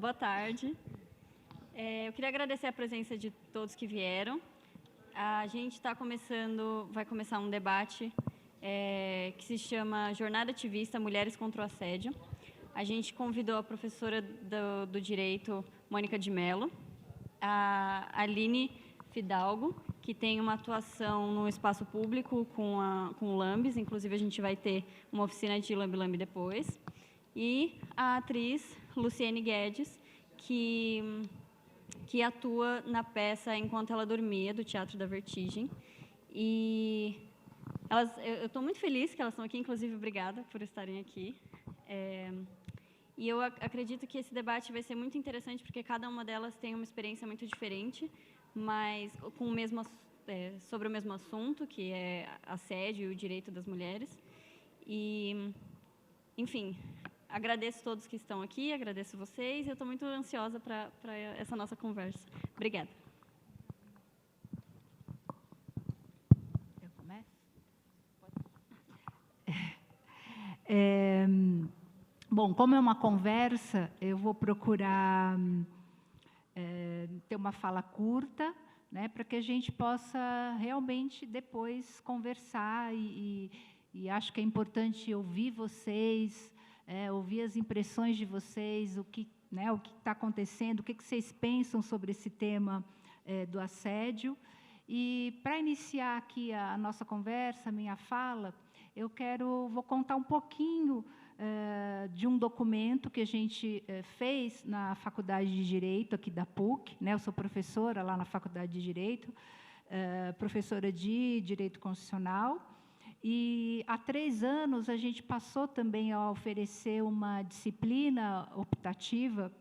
Boa tarde. Eu queria agradecer a presença de todos que vieram. A gente vai começar um debate que se chama Jornada Ativista Mulheres contra o Assédio. A gente convidou a professora do Direito, Mônica de Mello, a Aline Fidalgo, que tem uma atuação no espaço público com o Lambis, inclusive a gente vai ter uma oficina de Lambi-Lambi depois, e a atriz Luciene Guedes, que atua na peça Enquanto Ela Dormia, do Teatro da Vertigem. E eu estou muito feliz que elas estão aqui, inclusive, obrigada por estarem aqui. E eu acredito que esse debate vai ser muito interessante, porque cada uma delas tem uma experiência muito diferente, mas sobre o mesmo assunto, que é assédio e o direito das mulheres. E, enfim, agradeço todos que estão aqui, agradeço vocês, e eu estou muito ansiosa para essa nossa conversa. Obrigada. Eu começo? Bom, como é uma conversa, eu vou procurar ter uma fala curta, né, para que a gente possa realmente depois conversar e acho que é importante ouvir vocês, ouvir as impressões de vocês, o que está acontecendo, o que vocês pensam sobre esse tema do assédio. E, para iniciar aqui a nossa conversa, a minha fala, vou contar um pouquinho de um documento que a gente fez na Faculdade de Direito, aqui da PUC, né? Eu sou professora lá na Faculdade de Direito, professora de Direito Constitucional, e há 3 anos a gente passou também a oferecer uma disciplina optativa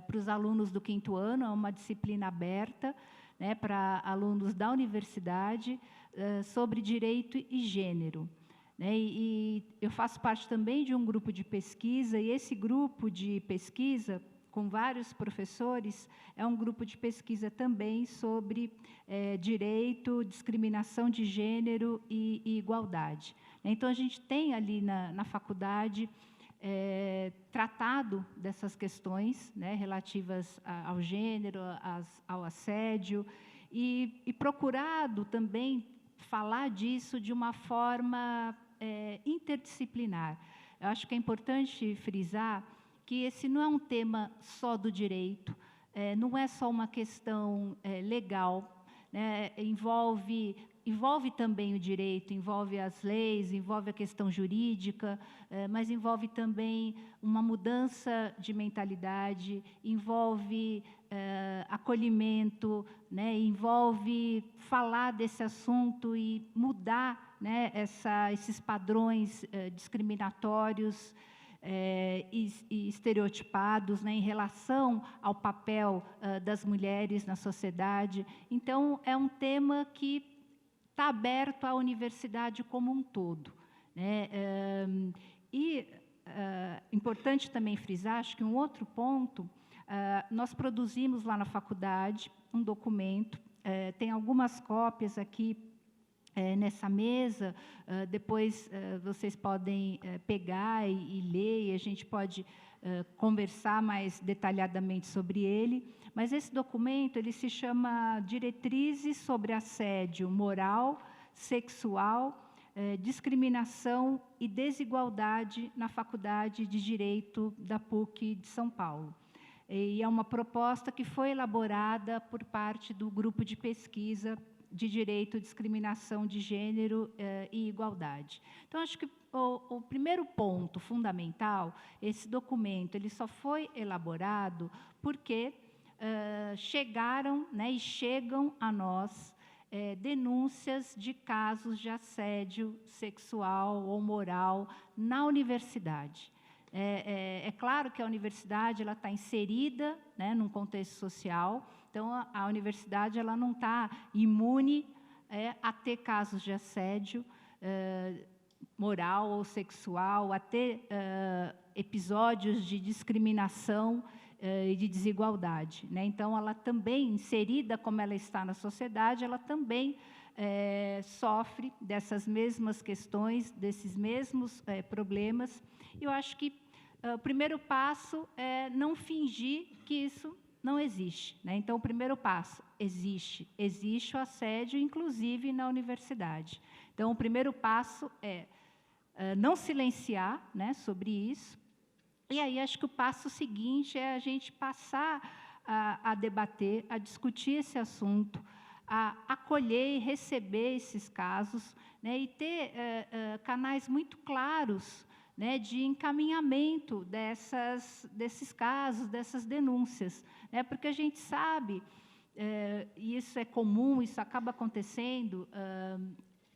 para os alunos do 5º ano, uma disciplina aberta, né, para alunos da universidade, sobre direito e gênero. Né, e eu faço parte também de um grupo de pesquisa, e esse grupo de pesquisa, com vários professores, é um grupo de pesquisa também sobre direito, discriminação de gênero e igualdade. Então, a gente tem ali na faculdade tratado dessas questões, né, relativas ao gênero, ao assédio, e procurado também falar disso de uma forma interdisciplinar. Eu acho que é importante frisar que esse não é um tema só do direito, não é só uma questão legal, né, envolve também o direito, envolve as leis, envolve a questão jurídica, mas envolve também uma mudança de mentalidade, envolve acolhimento, né, envolve falar desse assunto e mudar, né, esses padrões discriminatórios e estereotipados, né, em relação ao papel das mulheres na sociedade. Então, é um tema que está aberto à universidade como um todo, né? Importante também frisar, acho que um outro ponto, nós produzimos lá na faculdade um documento, tem algumas cópias aqui nessa mesa, depois vocês podem pegar e ler, e a gente pode conversar mais detalhadamente sobre ele, mas esse documento ele se chama Diretrizes sobre Assédio Moral, Sexual, Discriminação e Desigualdade na Faculdade de Direito da PUC de São Paulo. E é uma proposta que foi elaborada por parte do grupo de pesquisa de Direito, Discriminação de Gênero e Igualdade. Então, acho que o primeiro ponto fundamental, esse documento, ele só foi elaborado porque chegaram, né, e chegam a nós denúncias de casos de assédio sexual ou moral na universidade. É claro que a universidade ela está inserida, né, num contexto social, então a universidade ela não está imune a ter casos de assédio moral ou sexual, a ter episódios de discriminação e de desigualdade, né? Então, ela também, inserida como ela está na sociedade, ela também sofre dessas mesmas questões, desses mesmos problemas. Eu acho que o primeiro passo é não fingir que isso não existe, né? Então, o primeiro passo, existe o assédio, inclusive na universidade. Então, o primeiro passo é não silenciar, né, sobre isso. E aí, acho que o passo seguinte é a gente passar a debater, a discutir esse assunto, a acolher e receber esses casos, né, e ter canais muito claros, né, de encaminhamento desses casos, dessas denúncias, né, porque a gente sabe, e isso é comum, isso acaba acontecendo,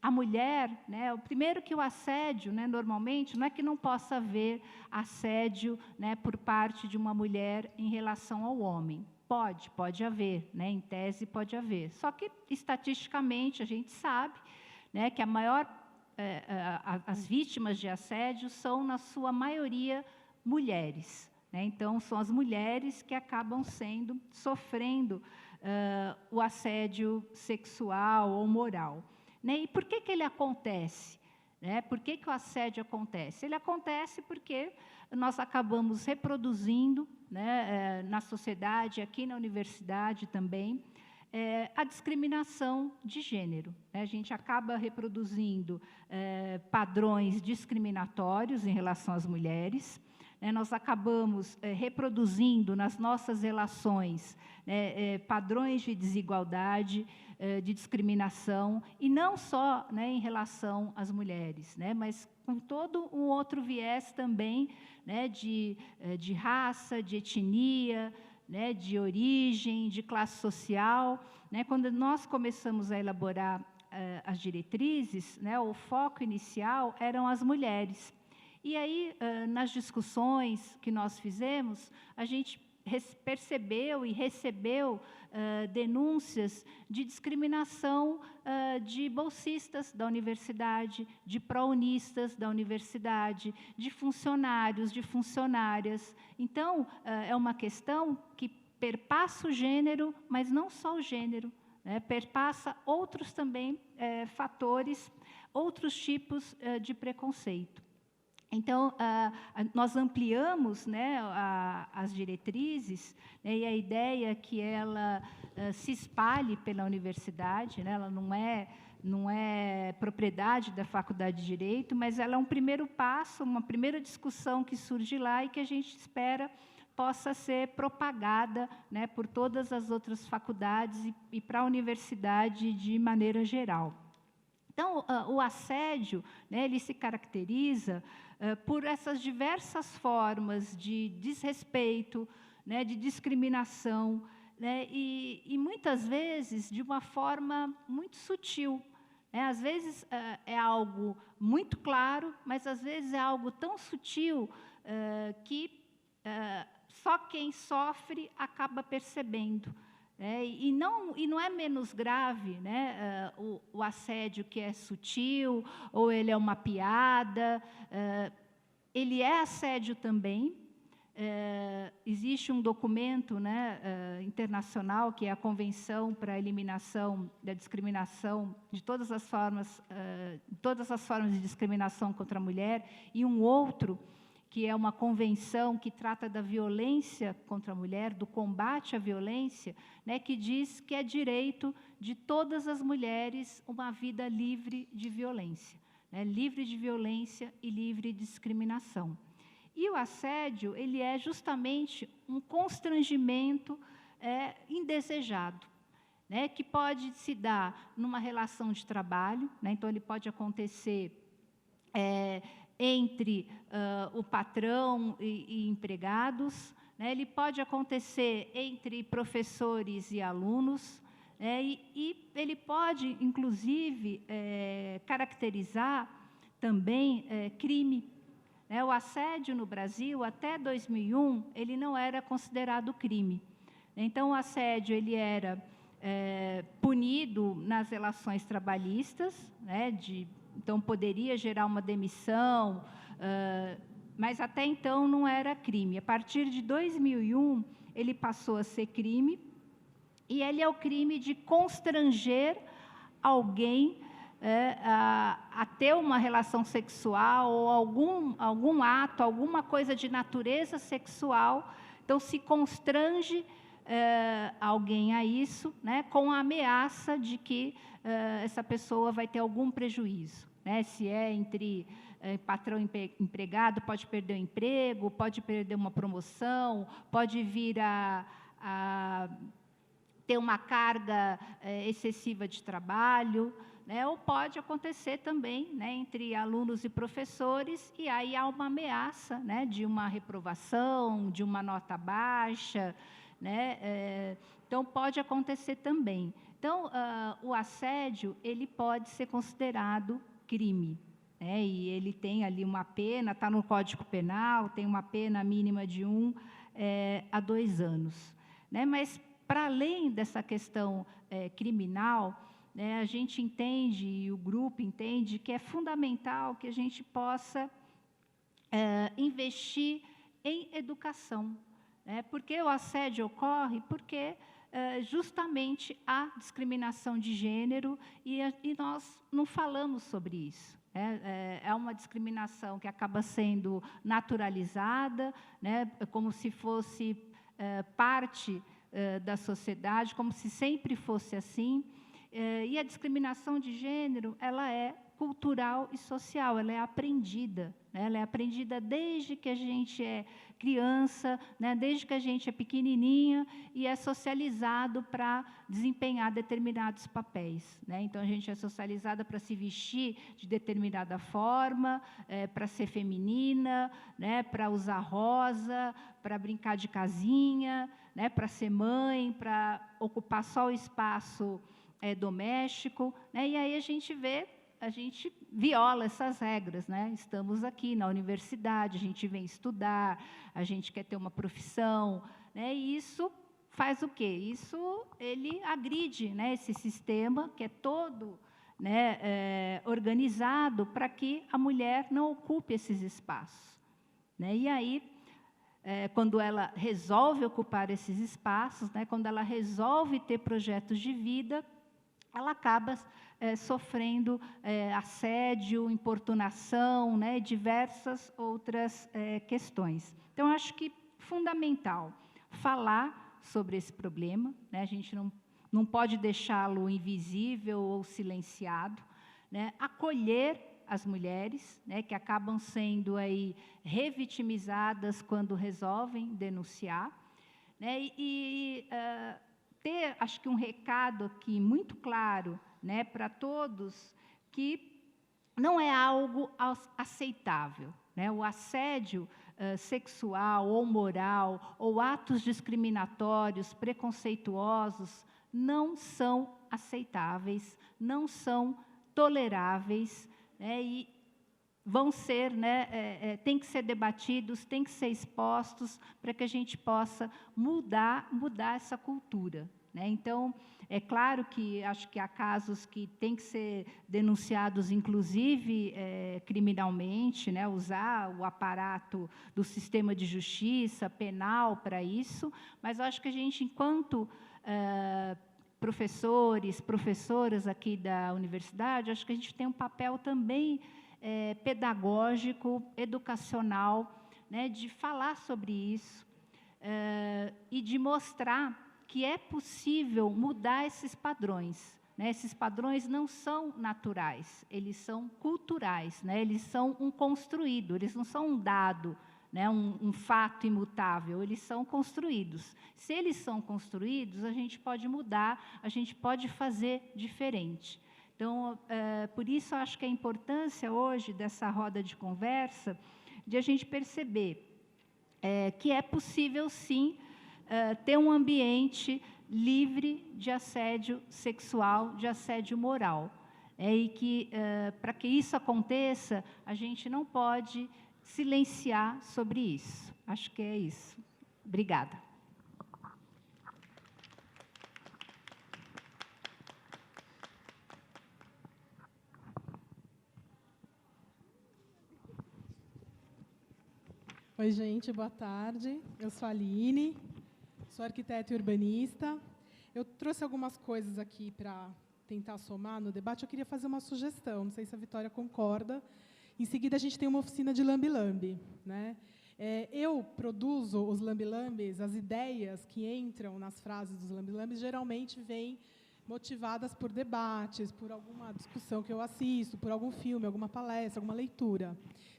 a mulher, né, o primeiro que o assédio, né, normalmente, não é que não possa haver assédio, né, por parte de uma mulher em relação ao homem. Pode haver, né, em tese pode haver. Só que, estatisticamente, a gente sabe, né, que as vítimas de assédio são, na sua maioria, mulheres, né? Então, são as mulheres que acabam sofrendo o assédio sexual ou moral. Né? E por que ele acontece? Né? Por que o assédio acontece? Ele acontece porque nós acabamos reproduzindo, né, na sociedade, aqui na universidade também, a discriminação de gênero. Né? A gente acaba reproduzindo padrões discriminatórios em relação às mulheres. Né? Nós acabamos reproduzindo nas nossas relações padrões de desigualdade, de discriminação, e não só, né, em relação às mulheres, né, mas com todo um outro viés também, né, de raça, de etnia, né, de origem, de classe social. Né? Quando nós começamos a elaborar as diretrizes, né, o foco inicial eram as mulheres. E aí, nas discussões que nós fizemos, a gente percebeu e recebeu denúncias de discriminação de bolsistas da universidade, de pró-unistas da universidade, de funcionários, de funcionárias. Então, é uma questão que perpassa o gênero, mas não só o gênero, né? Perpassa outros também fatores, outros tipos de preconceito. Então, nós ampliamos, né, as diretrizes, né, e a ideia é que ela se espalhe pela universidade, né, ela não é propriedade da Faculdade de Direito, mas ela é um primeiro passo, uma primeira discussão que surge lá e que a gente espera possa ser propagada, né, por todas as outras faculdades e para a universidade de maneira geral. Então, o assédio, né, ele se caracteriza por essas diversas formas de desrespeito, né, de discriminação, né, e muitas vezes de uma forma muito sutil. Né? Às vezes é algo muito claro, mas às vezes é algo tão sutil que só quem sofre acaba percebendo. E não é menos grave, né, o assédio que é sutil, ou ele é uma piada, ele é assédio também. Existe um documento, né, internacional, que é a Convenção para a Eliminação da Discriminação de todas as formas de discriminação contra a mulher, e um outro, que é uma convenção que trata da violência contra a mulher, do combate à violência, né, que diz que é direito de todas as mulheres uma vida livre de violência, né, livre de violência e livre de discriminação. E o assédio, ele é justamente um constrangimento indesejado, né, que pode se dar numa relação de trabalho, né, então ele pode acontecer entre o patrão e empregados, né? Ele pode acontecer entre professores e alunos, e ele pode, inclusive, caracterizar também crime. O assédio no Brasil, até 2001, ele não era considerado crime. Então, o assédio ele era punido nas relações trabalhistas, né, então, poderia gerar uma demissão, mas até então não era crime. A partir de 2001, ele passou a ser crime, e ele é o crime de constranger alguém a ter uma relação sexual ou algum ato, alguma coisa de natureza sexual. Então, se constrange alguém a isso, né, com a ameaça de que essa pessoa vai ter algum prejuízo. Né? Se é entre patrão e empregado, pode perder o emprego, pode perder uma promoção, pode vir a ter uma carga excessiva de trabalho, né? Ou pode acontecer também, né, entre alunos e professores, e aí há uma ameaça, né, de uma reprovação, de uma nota baixa, né? Então, pode acontecer também. Então, o assédio, ele pode ser considerado crime, né? E ele tem ali uma pena, está no Código Penal, tem uma pena mínima de 1 a 2 anos. Né? Mas, para além dessa questão criminal, né, a gente entende, e o grupo entende, que é fundamental que a gente possa investir em educação. Né? Porque o assédio ocorre porque justamente há discriminação de gênero e nós não falamos sobre isso. É uma discriminação que acaba sendo naturalizada, né, como se fosse parte da sociedade, como se sempre fosse assim. E a discriminação de gênero, ela é cultural e social, ela é aprendida. Né? Ela é aprendida desde que a gente é criança, né? Desde que a gente é pequenininha, e é socializado para desempenhar determinados papéis. Né? Então, a gente é socializada para se vestir de determinada forma, para ser feminina, né? Para usar rosa, para brincar de casinha, né? Para ser mãe, para ocupar só o espaço doméstico, né? E aí a gente viola essas regras, né? Estamos aqui na universidade, a gente vem estudar, a gente quer ter uma profissão, né? E isso faz o quê? Isso ele agride, né, esse sistema que é todo, né, organizado para que a mulher não ocupe esses espaços. Né? E aí, quando ela resolve ocupar esses espaços, né, quando ela resolve ter projetos de vida, ela acaba sofrendo assédio, importunação, né, diversas outras questões. Então, acho que é fundamental falar sobre esse problema, né, a gente não pode deixá-lo invisível ou silenciado, né, acolher as mulheres, né, que acabam sendo aí revitimizadas quando resolvem denunciar, né, ter, acho que um recado aqui muito claro, né, para todos, que não é algo aceitável. Né? O assédio sexual ou moral, ou atos discriminatórios, preconceituosos, não são aceitáveis, não são toleráveis, né? E vão ser, né, tem que ser debatidos, tem que ser expostos para que a gente possa mudar essa cultura. Né? Então, é claro que acho que há casos que têm que ser denunciados, inclusive criminalmente, né? Usar o aparato do sistema de justiça penal para isso, mas acho que a gente, enquanto professores, professoras aqui da universidade, acho que a gente tem um papel também pedagógico, educacional, né, de falar sobre isso e de mostrar que é possível mudar esses padrões. Né? Esses padrões não são naturais, eles são culturais, né? Eles são um construído, eles não são um dado, né? um fato imutável, eles são construídos. Se eles são construídos, a gente pode mudar, a gente pode fazer diferente. Então, por isso, acho que a importância hoje dessa roda de conversa, de a gente perceber que é possível, sim, ter um ambiente livre de assédio sexual, de assédio moral. E que, para que isso aconteça, a gente não pode silenciar sobre isso. Acho que é isso. Obrigada. Oi, gente, boa tarde. Eu sou a Aline, sou arquiteta e urbanista. Eu trouxe algumas coisas aqui para tentar somar no debate, eu queria fazer uma sugestão, não sei se a Vitória concorda. Em seguida, a gente tem uma oficina de lambe-lambe, né? Eu produzo os lambe-lambes, as ideias que entram nas frases dos lambe-lambes, geralmente vêm motivadas por debates, por alguma discussão que eu assisto, por algum filme, alguma palestra, alguma leitura.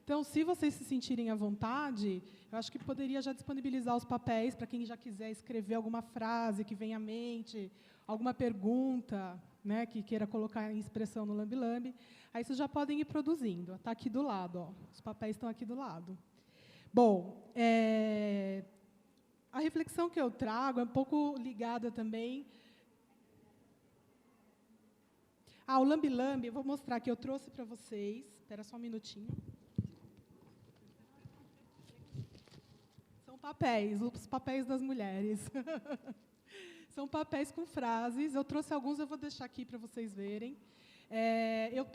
Então, se vocês se sentirem à vontade, eu acho que poderia já disponibilizar os papéis para quem já quiser escrever alguma frase que venha à mente, alguma pergunta, né, que queira colocar em expressão no lambe-lambe. Aí vocês já podem ir produzindo. Está aqui do lado, ó. Os papéis estão aqui do lado. Bom, a reflexão que eu trago é um pouco ligada também. O lambe-lambe, eu vou mostrar aqui, eu trouxe para vocês. Espera só um minutinho. São papéis, os papéis das mulheres. São papéis com frases. Eu trouxe alguns, eu vou deixar aqui para vocês verem. Eu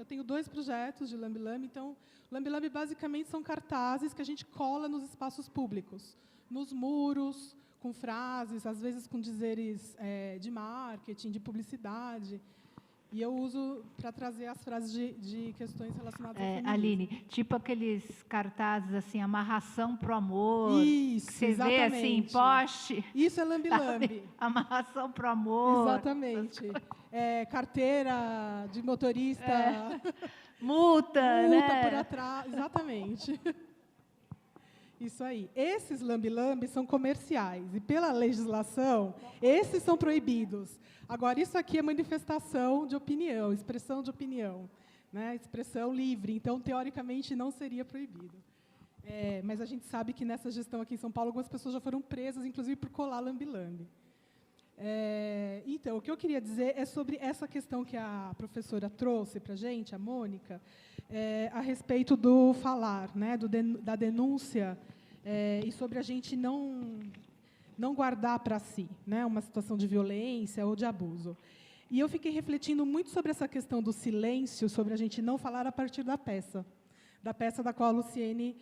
tenho 2 projetos de lambe-lambe, então, lambe-lambe basicamente são cartazes que a gente cola nos espaços públicos, nos muros, com frases, às vezes com dizeres de marketing, de publicidade. E eu uso para trazer as frases de questões relacionadas ao feminismo. Aline, tipo aqueles cartazes assim, amarração pro amor. Isso, que você exatamente. vê assim, poste. Isso é lambe-lambe. Amarração pro amor. Exatamente. Carteira de motorista. Multa, né? Por atrás. Exatamente. Isso aí. Esses lambe-lambes são comerciais. E, pela legislação, esses são proibidos. Agora, isso aqui é manifestação de opinião, expressão de opinião, né? Expressão livre. Então, teoricamente, não seria proibido. Mas a gente sabe que, nessa gestão aqui em São Paulo, algumas pessoas já foram presas, inclusive, por colar lambe-lambe. Então, o que eu queria dizer é sobre essa questão que a professora trouxe para a gente, a Mônica, a respeito do falar, né, da denúncia, e sobre a gente não guardar para si, né, uma situação de violência ou de abuso. E eu fiquei refletindo muito sobre essa questão do silêncio, sobre a gente não falar a partir da peça da qual a Luciene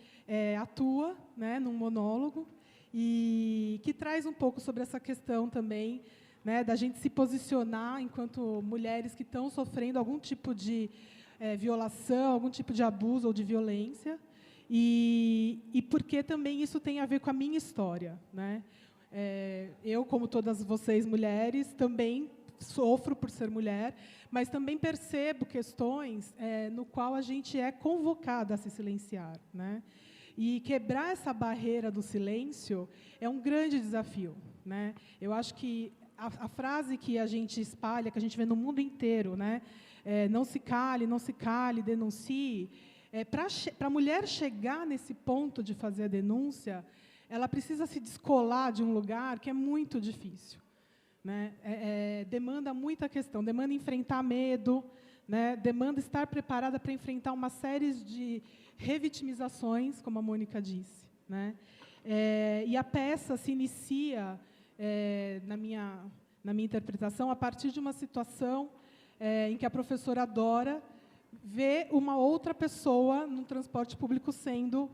atua, né, num monólogo, e que traz um pouco sobre essa questão também, né, da gente se posicionar enquanto mulheres que estão sofrendo algum tipo de violação, algum tipo de abuso ou de violência, e porque também isso tem a ver com a minha história, né? Eu, como todas vocês mulheres, também sofro por ser mulher, mas também percebo questões no qual a gente é convocada a se silenciar, né? E quebrar essa barreira do silêncio é um grande desafio, né? Eu acho que a frase que a gente espalha, que a gente vê no mundo inteiro, né? Não se cale, denuncie. Para a mulher chegar nesse ponto de fazer a denúncia, ela precisa se descolar de um lugar que é muito difícil, né? Demanda muita questão, demanda enfrentar medo, né? Demanda estar preparada para enfrentar uma série de revitimizações, como a Mônica disse, né? E a peça se inicia, na minha interpretação, a partir de uma situação em que a professora Dora vê uma outra pessoa no transporte público sendo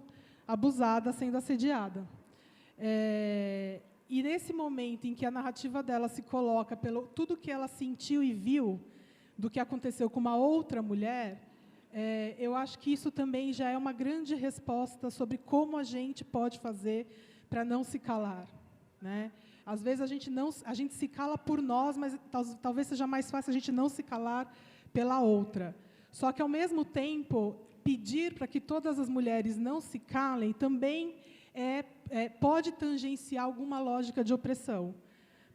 abusada, sendo assediada. E, nesse momento em que a narrativa dela se coloca pelo tudo que ela sentiu e viu do que aconteceu com uma outra mulher, eu acho que isso também já é uma grande resposta sobre como a gente pode fazer para não se calar, né? Às vezes a gente se cala por nós, mas talvez seja mais fácil a gente não se calar pela outra. Só que, ao mesmo tempo, pedir para que todas as mulheres não se calem também pode tangenciar alguma lógica de opressão.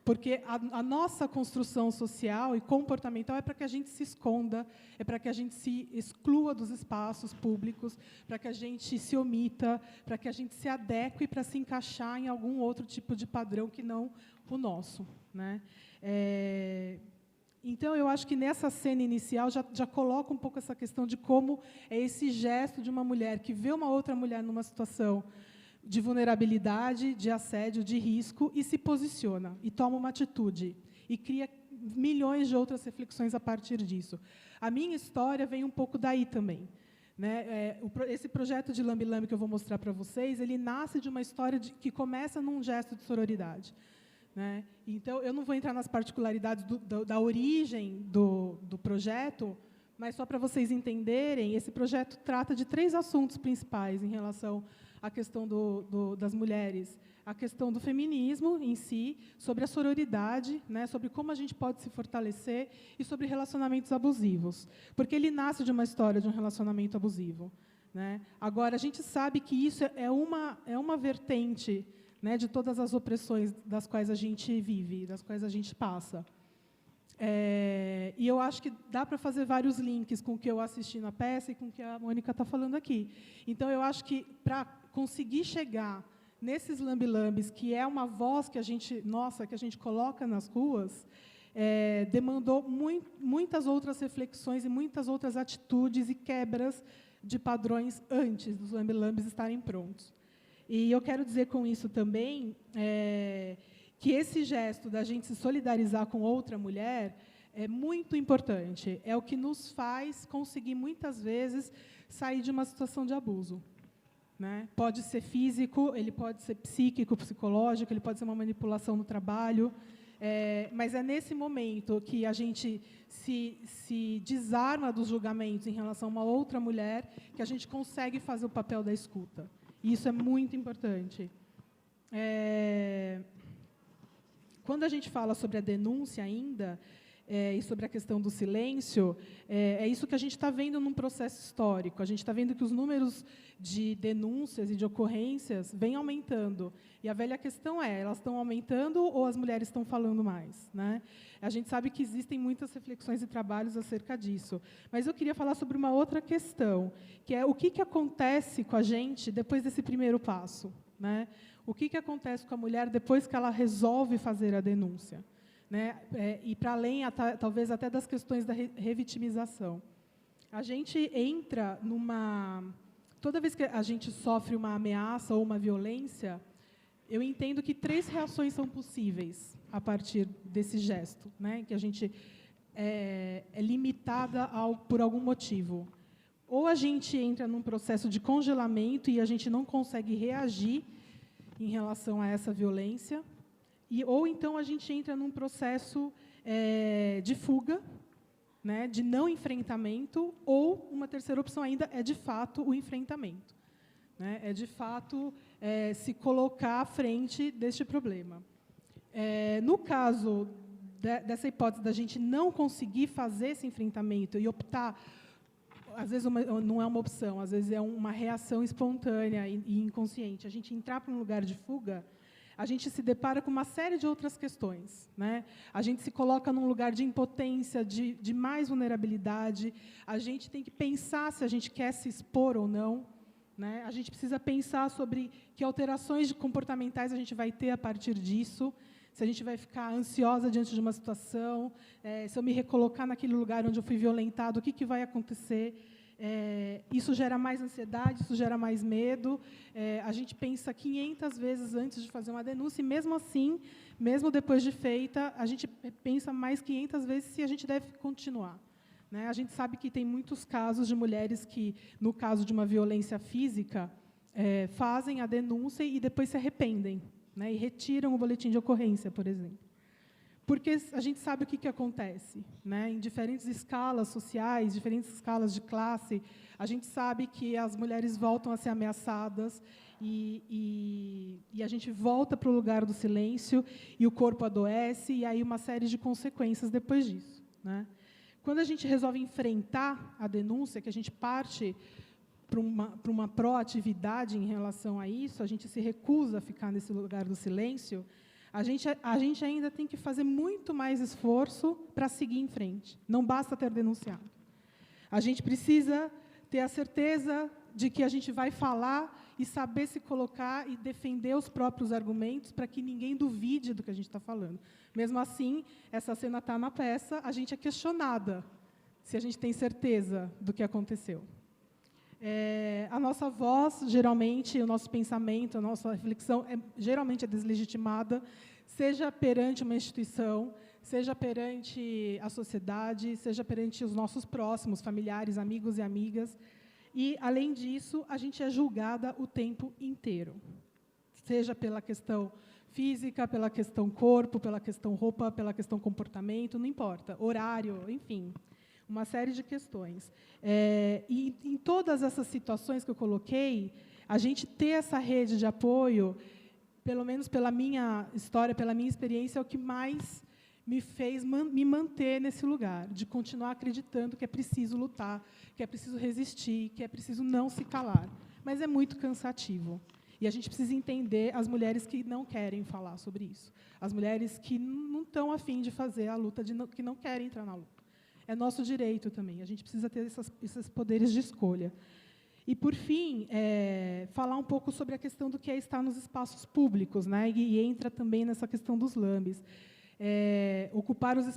Porque a nossa construção social e comportamental é para que a gente se esconda, é para que a gente se exclua dos espaços públicos, para que a gente se omita, para que a gente se adeque para se encaixar em algum outro tipo de padrão que não o nosso, né? Então, eu acho que nessa cena inicial já coloca um pouco essa questão de como é esse gesto de uma mulher que vê uma outra mulher numa situação de vulnerabilidade, de assédio, de risco, e se posiciona, e toma uma atitude, e cria milhões de outras reflexões a partir disso. A minha história vem um pouco daí também, né? Esse projeto de lambe-lambe que eu vou mostrar para vocês, ele nasce de uma história que começa num gesto de sororidade. né? Então, eu não vou entrar nas particularidades da origem do projeto, mas só para vocês entenderem, esse projeto trata de 3 assuntos principais em relação à questão das mulheres. A questão do feminismo em si, sobre a sororidade, né, sobre como a gente pode se fortalecer e sobre relacionamentos abusivos. Porque ele nasce de uma história de um relacionamento abusivo, né? Agora, a gente sabe que isso é uma vertente, né, de todas as opressões das quais a gente vive, das quais a gente passa. E eu acho que dá para fazer vários links com o que eu assisti na peça e com o que a Mônica está falando aqui. Então, eu acho que, para conseguir chegar nesses lambi-lambis, que é uma voz que a gente coloca nas ruas, demandou muitas outras reflexões e muitas outras atitudes e quebras de padrões antes dos lambi-lambis estarem prontos. E eu quero dizer com isso também que esse gesto da gente se solidarizar com outra mulher é muito importante. É o que nos faz conseguir, muitas vezes, sair de uma situação de abuso, né? Pode ser físico, ele pode ser psíquico, psicológico, ele pode ser uma manipulação no trabalho, mas é nesse momento que a gente se desarma dos julgamentos em relação a uma outra mulher que a gente consegue fazer o papel da escuta. E isso é muito importante. Quando a gente fala sobre a denúncia ainda, e sobre a questão do silêncio, é isso que a gente está vendo num processo histórico. A gente está vendo que os números de denúncias e de ocorrências vêm aumentando. E a velha questão elas estão aumentando ou as mulheres estão falando mais, né? A gente sabe que existem muitas reflexões e trabalhos acerca disso. Mas eu queria falar sobre uma outra questão, que é o que acontece com a gente depois desse primeiro passo, né? O que acontece com a mulher depois que ela resolve fazer a denúncia, né? E para além, talvez, até das questões da revitimização. A gente entra numa... Toda vez que a gente sofre uma ameaça ou uma violência, eu entendo que 3 reações são possíveis a partir desse gesto, né? Que a gente é limitada por algum motivo. Ou a gente entra num processo de congelamento e a gente não consegue reagir em relação a essa violência, ou então a gente entra num processo de fuga, né, de não enfrentamento, ou uma terceira opção ainda é, de fato, o enfrentamento, né, de fato, se colocar à frente deste problema. No caso dessa hipótese da gente não conseguir fazer esse enfrentamento e optar, às vezes não é uma opção, às vezes é uma reação espontânea e inconsciente, a gente entrar para um lugar de fuga, a gente se depara com uma série de outras questões, né? A gente se coloca num lugar de impotência, de mais vulnerabilidade, a gente tem que pensar se a gente quer se expor ou não, né? A gente precisa pensar sobre que alterações comportamentais a gente vai ter a partir disso, se a gente vai ficar ansiosa diante de uma situação, se eu me recolocar naquele lugar onde eu fui violentado, o que vai acontecer? Isso gera mais ansiedade, isso gera mais medo. A gente pensa 500 vezes antes de fazer uma denúncia, e, mesmo assim, mesmo depois de feita, a gente pensa mais 500 vezes se a gente deve continuar, né? A gente sabe que tem muitos casos de mulheres que, no caso de uma violência física, fazem a denúncia e depois se arrependem, né, e retiram o boletim de ocorrência, por exemplo. Porque a gente sabe o que acontece, né? Em diferentes escalas sociais, diferentes escalas de classe, a gente sabe que as mulheres voltam a ser ameaçadas e a gente volta para o lugar do silêncio e o corpo adoece, e aí uma série de consequências depois disso, né? Quando a gente resolve enfrentar a denúncia, que a gente parte para uma proatividade em relação a isso, a gente se recusa a ficar nesse lugar do silêncio, a gente ainda tem que fazer muito mais esforço para seguir em frente. Não basta ter denunciado. A gente precisa ter a certeza de que a gente vai falar e saber se colocar e defender os próprios argumentos para que ninguém duvide do que a gente está falando. Mesmo assim, essa cena está na peça, a gente é questionada se a gente tem certeza do que aconteceu. A nossa voz, geralmente, o nosso pensamento, a nossa reflexão, geralmente é deslegitimada, seja perante uma instituição, seja perante a sociedade, seja perante os nossos próximos, familiares, amigos e amigas. E, além disso, a gente é julgada o tempo inteiro, seja pela questão física, pela questão corpo, pela questão roupa, pela questão comportamento, não importa, horário, enfim, uma série de questões. E em todas essas situações que eu coloquei, a gente ter essa rede de apoio, pelo menos pela minha história, pela minha experiência, é o que mais me fez me manter nesse lugar, de continuar acreditando que é preciso lutar, que é preciso resistir, que é preciso não se calar. Mas é muito cansativo. E a gente precisa entender as mulheres que não querem falar sobre isso, as mulheres que não estão a fim de fazer a luta, que não querem entrar na luta. É nosso direito também, a gente precisa ter esses poderes de escolha. E, por fim, falar um pouco sobre a questão do que é estar nos espaços públicos, né? E entra também nessa questão dos lambes. Ocupar os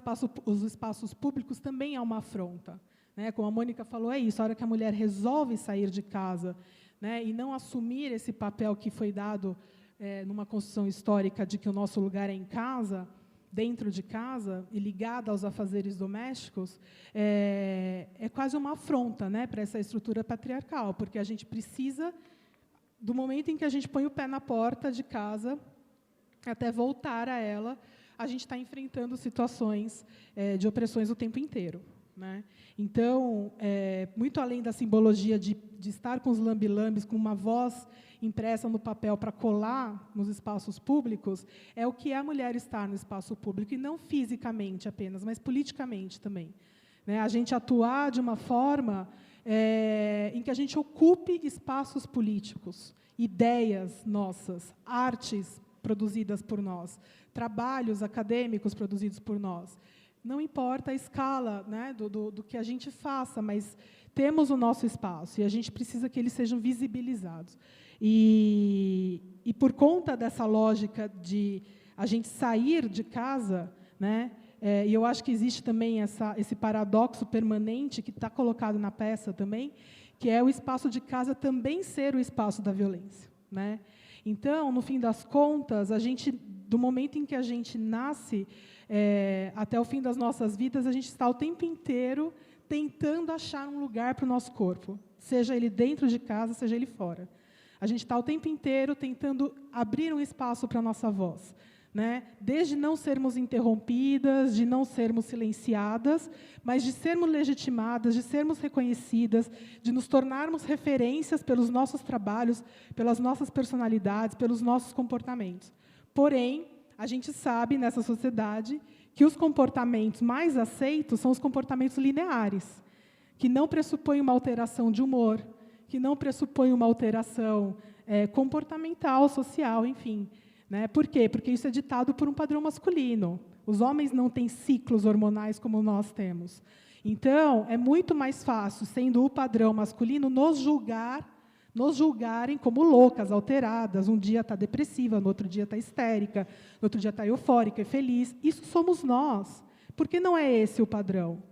espaços públicos também é uma afronta, né? Como a Mônica falou, é isso, a hora que a mulher resolve sair de casa, né, e não assumir esse papel que foi dado numa construção histórica de que o nosso lugar é em casa, dentro de casa, e ligada aos afazeres domésticos, é quase uma afronta, né, para essa estrutura patriarcal, porque a gente precisa, do momento em que a gente põe o pé na porta de casa, até voltar a ela, a gente está enfrentando situações de opressões o tempo inteiro, né? Então, muito além da simbologia de estar com os lambi-lambis, com uma voz impressa no papel para colar nos espaços públicos, é o que é a mulher estar no espaço público, e não fisicamente apenas, mas politicamente também, né? A gente atuar de uma forma em que a gente ocupe espaços políticos, ideias nossas, artes produzidas por nós, trabalhos acadêmicos produzidos por nós. Não importa a escala, né, do que a gente faça, mas temos o nosso espaço, e a gente precisa que eles sejam visibilizados. E por conta dessa lógica de a gente sair de casa, né, e eu acho que existe também esse paradoxo permanente que está colocado na peça também, que é o espaço de casa também ser o espaço da violência, né? Então, no fim das contas, do momento em que a gente nasce até o fim das nossas vidas, a gente está o tempo inteiro tentando achar um lugar para o nosso corpo, seja ele dentro de casa, seja ele fora. A gente está o tempo inteiro tentando abrir um espaço para a nossa voz, né? Desde não sermos interrompidas, de não sermos silenciadas, mas de sermos legitimadas, de sermos reconhecidas, de nos tornarmos referências pelos nossos trabalhos, pelas nossas personalidades, pelos nossos comportamentos. Porém, a gente sabe, nessa sociedade, que os comportamentos mais aceitos são os comportamentos lineares, que não pressupõem uma alteração de humor, que não pressupõem uma alteração comportamental, social, enfim. Né? Por quê? Porque isso é ditado por um padrão masculino. Os homens não têm ciclos hormonais como nós temos. Então, é muito mais fácil, sendo o padrão masculino, nos julgarem como loucas, alteradas. Um dia está depressiva, no outro dia está histérica, no outro dia está eufórica e feliz. Isso somos nós. Por que não é esse o padrão?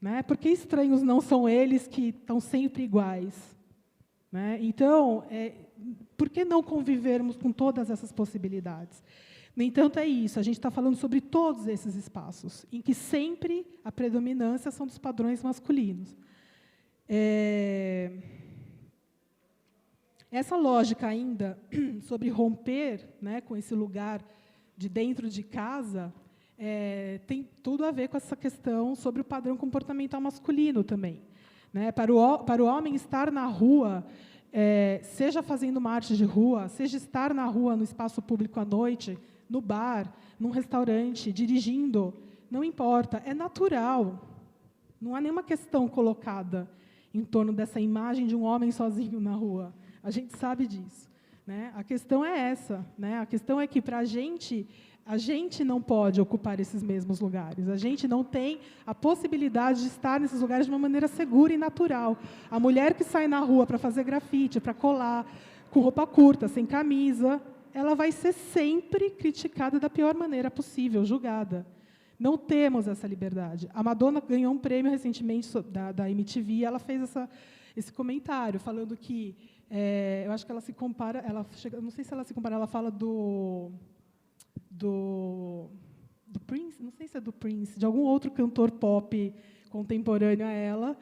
Né? Por que estranhos não são eles que estão sempre iguais? Né? Então, por que não convivermos com todas essas possibilidades? No entanto, é isso, a gente está falando sobre todos esses espaços, em que sempre a predominância são dos padrões masculinos. Essa lógica ainda sobre romper, né, com esse lugar de dentro de casa, tem tudo a ver com essa questão sobre o padrão comportamental masculino também. Né? Para o homem estar na rua, seja fazendo uma arte de rua, seja estar na rua, no espaço público à noite, no bar, num restaurante, dirigindo, não importa, é natural. Não há nenhuma questão colocada em torno dessa imagem de um homem sozinho na rua. A gente sabe disso. Né? A questão é essa. Né? A questão é que, para a gente não pode ocupar esses mesmos lugares. A gente não tem a possibilidade de estar nesses lugares de uma maneira segura e natural. A mulher que sai na rua para fazer grafite, para colar, com roupa curta, sem camisa, ela vai ser sempre criticada da pior maneira possível, julgada. Não temos essa liberdade. A Madonna ganhou um prêmio recentemente da MTV, e ela fez esse comentário, falando que, eu acho que ela se compara, não sei se ela se compara, ela fala do Prince, não sei se é do Prince, de algum outro cantor pop contemporâneo a ela,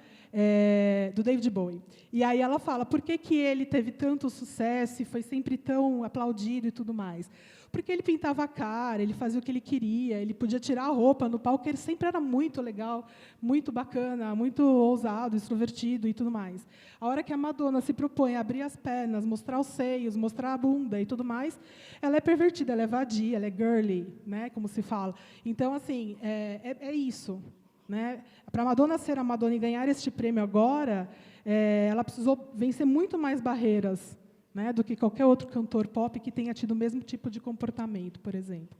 do David Bowie. E aí ela fala, por que ele teve tanto sucesso e foi sempre tão aplaudido e tudo mais? Porque ele pintava a cara, ele fazia o que ele queria, ele podia tirar a roupa no palco, ele sempre era muito legal, muito bacana, muito ousado, extrovertido e tudo mais. A hora que a Madonna se propõe a abrir as pernas, mostrar os seios, mostrar a bunda e tudo mais, ela é pervertida, ela é vadia, ela é girly, né, como se fala. Então, assim, é isso. Né? Para a Madonna ser a Madonna e ganhar este prêmio agora, ela precisou vencer muito mais barreiras, né, do que qualquer outro cantor pop que tenha tido o mesmo tipo de comportamento, por exemplo.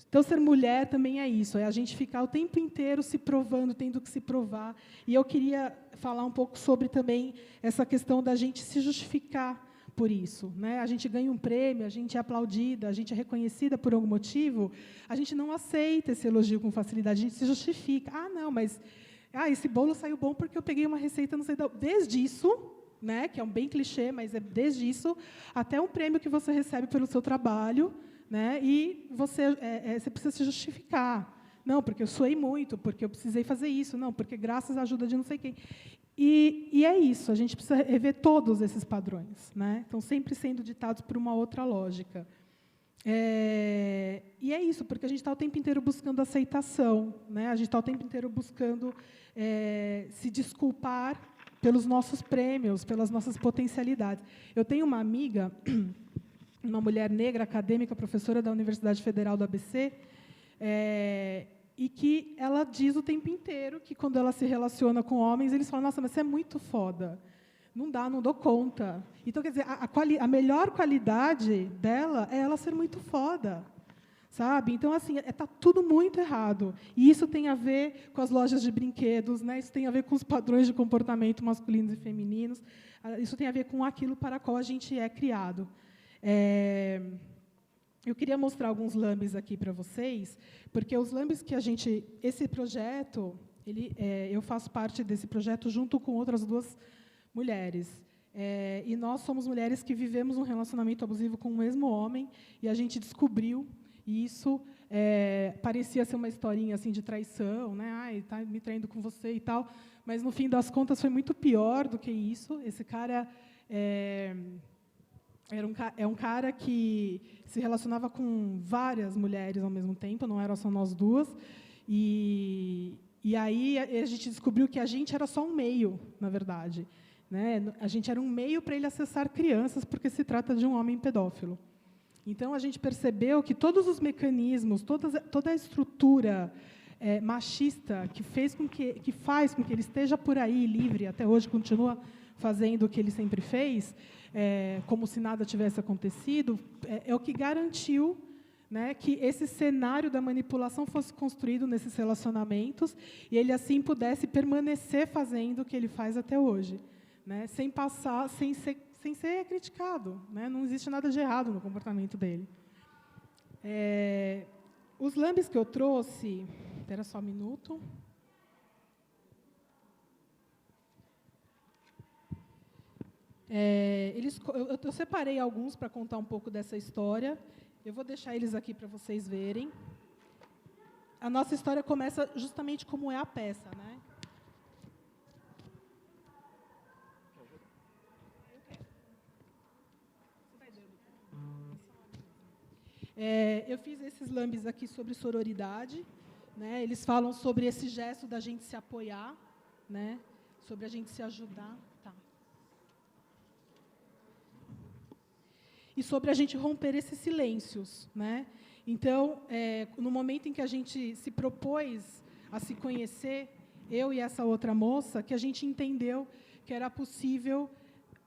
Então, ser mulher também é isso, é a gente ficar o tempo inteiro se provando, tendo que se provar. E eu queria falar um pouco sobre também essa questão da gente se justificar por isso. Né? A gente ganha um prêmio, a gente é aplaudida, a gente é reconhecida por algum motivo, a gente não aceita esse elogio com facilidade, a gente se justifica. Ah, não, mas esse bolo saiu bom porque eu peguei uma receita, não sei, desde isso, né, que é um bem clichê, mas é desde isso até um prêmio que você recebe pelo seu trabalho, né, e você precisa se justificar. Não, porque eu suei muito, porque eu precisei fazer isso, não, porque graças à ajuda de não sei quem. E é isso, a gente precisa rever todos esses padrões, né? Estão sempre sendo ditados por uma outra lógica. E é isso, porque a gente está o tempo inteiro buscando aceitação, né? A gente está o tempo inteiro buscando se desculpar pelos nossos prêmios, pelas nossas potencialidades. Eu tenho uma amiga, uma mulher negra, acadêmica, professora da Universidade Federal do ABC, e que ela diz o tempo inteiro que, quando ela se relaciona com homens, eles falam, nossa, mas você é muito foda. Não dá, não dou conta. Então, quer dizer, a melhor qualidade dela é ela ser muito foda. Sabe? Então, assim, está tudo muito errado. E isso tem a ver com as lojas de brinquedos, né? Isso tem a ver com os padrões de comportamento masculinos e femininos. Isso tem a ver com aquilo para o qual a gente é criado. Eu queria mostrar alguns lambes aqui para vocês, porque os lambes que a gente... Esse projeto, eu faço parte desse projeto junto com outras duas mulheres. E nós somos mulheres que vivemos um relacionamento abusivo com o mesmo homem, e a gente descobriu isso. Parecia ser uma historinha assim de traição, né? Ai, tá me traindo com você e tal, mas no fim das contas foi muito pior do que isso. Esse cara é um cara que se relacionava com várias mulheres ao mesmo tempo, não eram só nós duas, e aí a gente descobriu que a gente era só um meio, na verdade, né? A gente era um meio para ele acessar crianças, porque se trata de um homem pedófilo. Então, a gente percebeu que todos os mecanismos, toda a estrutura machista que faz com que ele esteja por aí livre, até hoje continua fazendo o que ele sempre fez, como se nada tivesse acontecido, é o que garantiu, né, que esse cenário da manipulação fosse construído nesses relacionamentos e ele, assim, pudesse permanecer fazendo o que ele faz até hoje, né, sem ser criticado, né? Não existe nada de errado no comportamento dele. Os lambes que eu trouxe... Espera só um minuto. Eu separei alguns para contar um pouco dessa história. Eu vou deixar eles aqui para vocês verem. A nossa história começa justamente como é a peça, né? Eu fiz esses lambes aqui sobre sororidade, né? Eles falam sobre esse gesto da gente se apoiar, né? Sobre a gente se ajudar. Tá. E sobre a gente romper esses silêncios, né? Então, no momento em que a gente se propôs a se conhecer, eu e essa outra moça, que a gente entendeu que era possível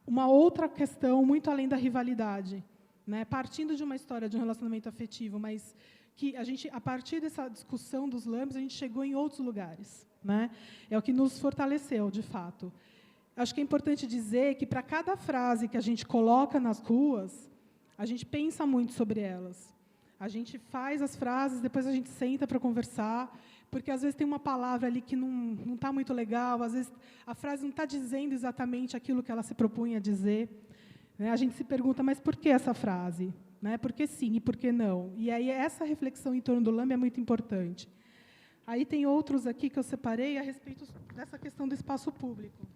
uma outra questão muito além da rivalidade, né, partindo de uma história de um relacionamento afetivo, mas que a gente, a partir dessa discussão dos lambes, a gente chegou em outros lugares, né? É o que nos fortaleceu, de fato. Acho que é importante dizer que, para cada frase que a gente coloca nas ruas, a gente pensa muito sobre elas. A gente faz as frases, depois a gente senta para conversar, porque, às vezes, tem uma palavra ali que não está muito legal, às vezes a frase não está dizendo exatamente aquilo que ela se propunha a dizer. A gente se pergunta, mas por que essa frase? Né? Por que sim e por que não? E aí essa reflexão em torno do lambe é muito importante. Aí tem outros aqui que eu separei a respeito dessa questão do espaço público.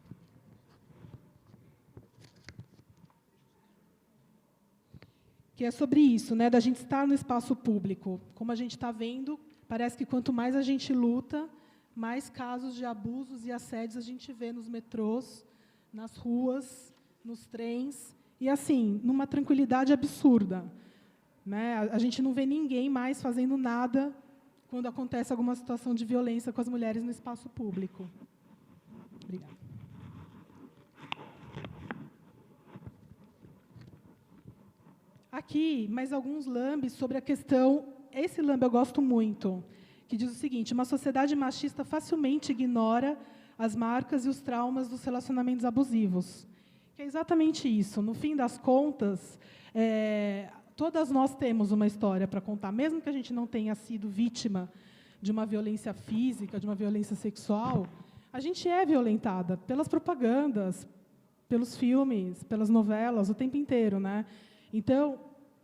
Que é sobre isso, né, da gente estar no espaço público. Como a gente está vendo, parece que quanto mais a gente luta, mais casos de abusos e assédios a gente vê nos metrôs, nas ruas, nos trens, e assim, numa tranquilidade absurda. Né? A gente não vê ninguém mais fazendo nada quando acontece alguma situação de violência com as mulheres no espaço público. Obrigada. Aqui, mais alguns lambes sobre a questão... Esse lambe eu gosto muito, que diz o seguinte: uma sociedade machista facilmente ignora as marcas e os traumas dos relacionamentos abusivos. Que é exatamente isso. No fim das contas, todas nós temos uma história para contar, mesmo que a gente não tenha sido vítima de uma violência física, de uma violência sexual, a gente é violentada pelas propagandas, pelos filmes, pelas novelas, o tempo inteiro, né? Então,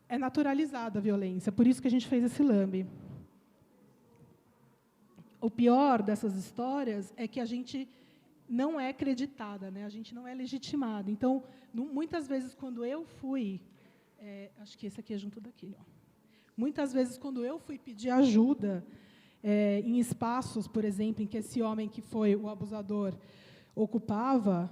é naturalizada a violência, por isso que a gente fez esse lambe. O pior dessas histórias é que a gente não é acreditada, né? A gente não é legitimada. Então, muitas vezes, quando eu fui... acho que esse aqui é junto daquele. Ó. Muitas vezes, quando eu fui pedir ajuda em espaços, por exemplo, em que esse homem que foi o abusador ocupava,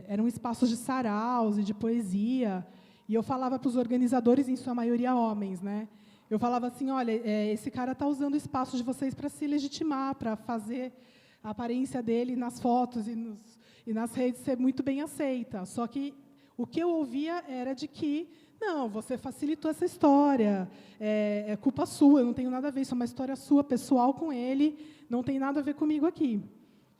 eram espaços de saraus e de poesia, e eu falava para os organizadores, em sua maioria homens, né? Eu falava assim, olha, esse cara está usando o espaço de vocês para se legitimar, para fazer a aparência dele nas fotos e nas redes ser muito bem aceita. Só que o que eu ouvia era de que, não, você facilitou essa história, é culpa sua, eu não tenho nada a ver, isso é uma história sua, pessoal com ele, não tem nada a ver comigo aqui.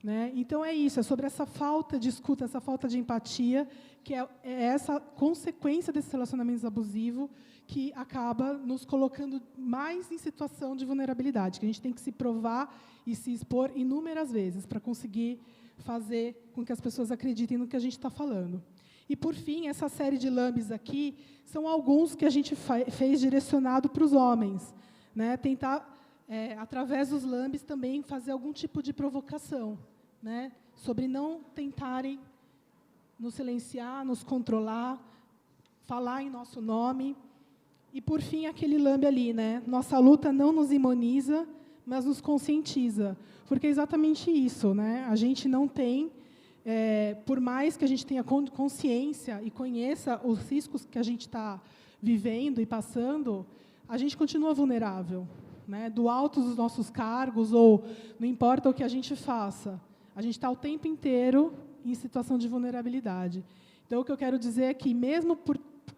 Né? Então, é isso, é sobre essa falta de escuta, essa falta de empatia, que é essa consequência desses relacionamentos abusivos que acaba nos colocando mais em situação de vulnerabilidade, que a gente tem que se provar e se expor inúmeras vezes para conseguir fazer com que as pessoas acreditem no que a gente está falando. E, por fim, essa série de lambes aqui são alguns que a gente fez direcionado para os homens. Né? Tentar, através dos lambes, também fazer algum tipo de provocação, né? Sobre não tentarem nos silenciar, nos controlar, falar em nosso nome. E, por fim, aquele lambe ali, né? Nossa luta não nos imoniza, mas nos conscientiza. Porque é exatamente isso, né? A gente não tem, por mais que a gente tenha consciência e conheça os riscos que a gente está vivendo e passando, a gente continua vulnerável. Né? Do alto dos nossos cargos, ou não importa o que a gente faça, a gente está o tempo inteiro em situação de vulnerabilidade. Então, o que eu quero dizer é que, mesmo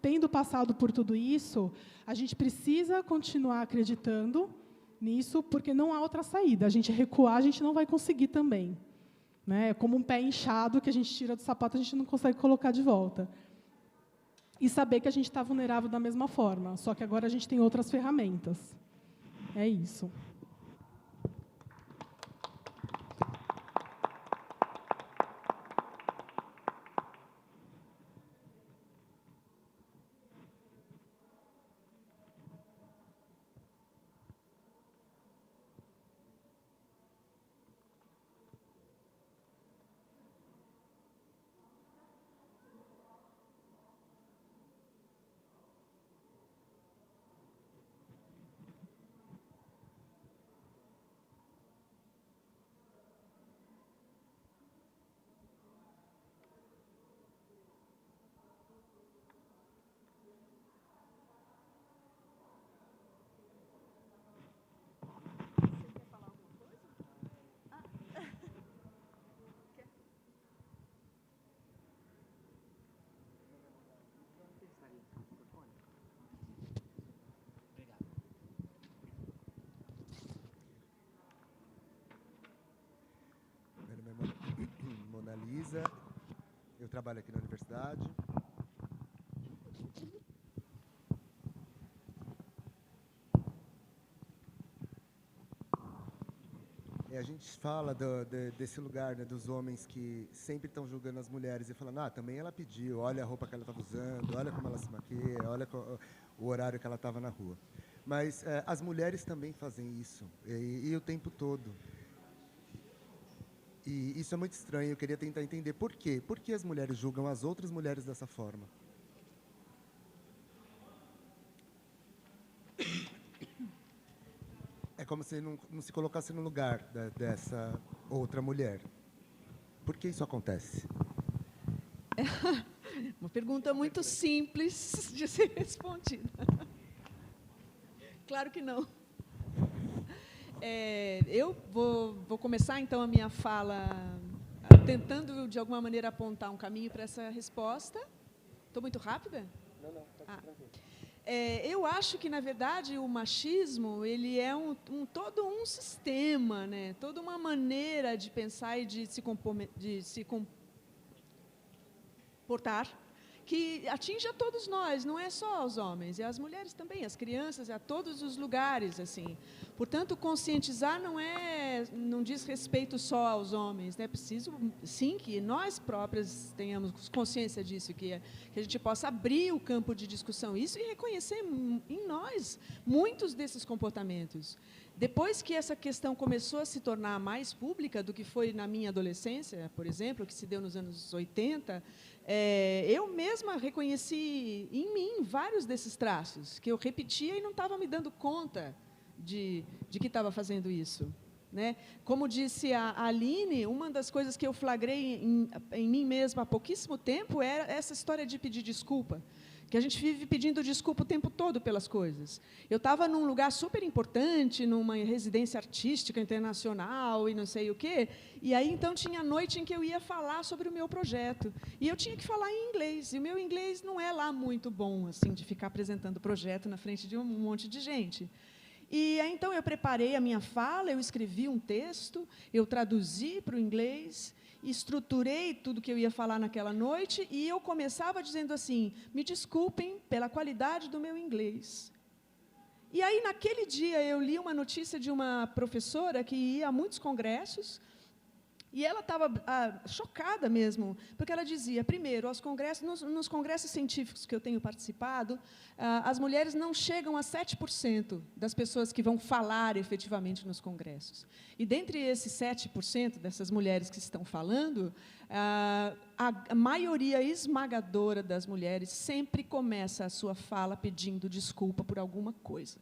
tendo passado por tudo isso, a gente precisa continuar acreditando nisso, porque não há outra saída. A gente recuar, a gente não vai conseguir também. Né? É como um pé inchado que a gente tira do sapato, a gente não consegue colocar de volta. E saber que a gente está vulnerável da mesma forma, só que agora a gente tem outras ferramentas. É isso. Mona Lisa, eu trabalho aqui na universidade. A gente fala desse lugar, né, dos homens que sempre estão julgando as mulheres e falando, também ela pediu, olha a roupa que ela estava usando, olha como ela se maquia, o horário que ela estava na rua. Mas as mulheres também fazem isso, e o tempo todo. E isso é muito estranho, eu queria tentar entender por quê. Por que as mulheres julgam as outras mulheres dessa forma? É como se não se colocasse no lugar dessa outra mulher. Por que isso acontece? Uma pergunta muito simples de ser respondida. Claro que não. Eu vou começar, então, a minha fala tentando, de alguma maneira, apontar um caminho para essa resposta. Estou muito rápida? Não, pode tranquilo. Eu acho que, na verdade, o machismo ele é todo um sistema, né? Toda uma maneira de pensar e de se comportar, que atinge a todos nós, não é só aos homens, e às mulheres também, às crianças, a todos os lugares, assim. Portanto, conscientizar não diz respeito só aos homens, né? Preciso, sim, que nós próprias tenhamos consciência disso, que a gente possa abrir o campo de discussão isso e reconhecer em nós muitos desses comportamentos. Depois que essa questão começou a se tornar mais pública do que foi na minha adolescência, por exemplo, que se deu nos anos 80, eu mesma reconheci em mim vários desses traços, que eu repetia e não estava me dando conta de que estava fazendo isso. Né? Como disse a Aline, uma das coisas que eu flagrei em mim mesma há pouquíssimo tempo era essa história de pedir desculpa, que a gente vive pedindo desculpa o tempo todo pelas coisas. Eu estava num lugar super importante, numa residência artística internacional e não sei o quê, e aí, então, tinha noite em que eu ia falar sobre o meu projeto. E eu tinha que falar em inglês, e o meu inglês não é lá muito bom, assim, de ficar apresentando o projeto na frente de um monte de gente. E aí, então, eu preparei a minha fala, eu escrevi um texto, eu traduzi para o inglês, estruturei tudo que eu ia falar naquela noite e eu começava dizendo assim: me desculpem pela qualidade do meu inglês. E aí, naquele dia, eu li uma notícia de uma professora que ia a muitos congressos e ela estava chocada mesmo, porque ela dizia, primeiro, nos congressos científicos que eu tenho participado, as mulheres não chegam a 7% das pessoas que vão falar efetivamente nos congressos. E, dentre esses 7% dessas mulheres que estão falando, a maioria esmagadora das mulheres sempre começa a sua fala pedindo desculpa por alguma coisa.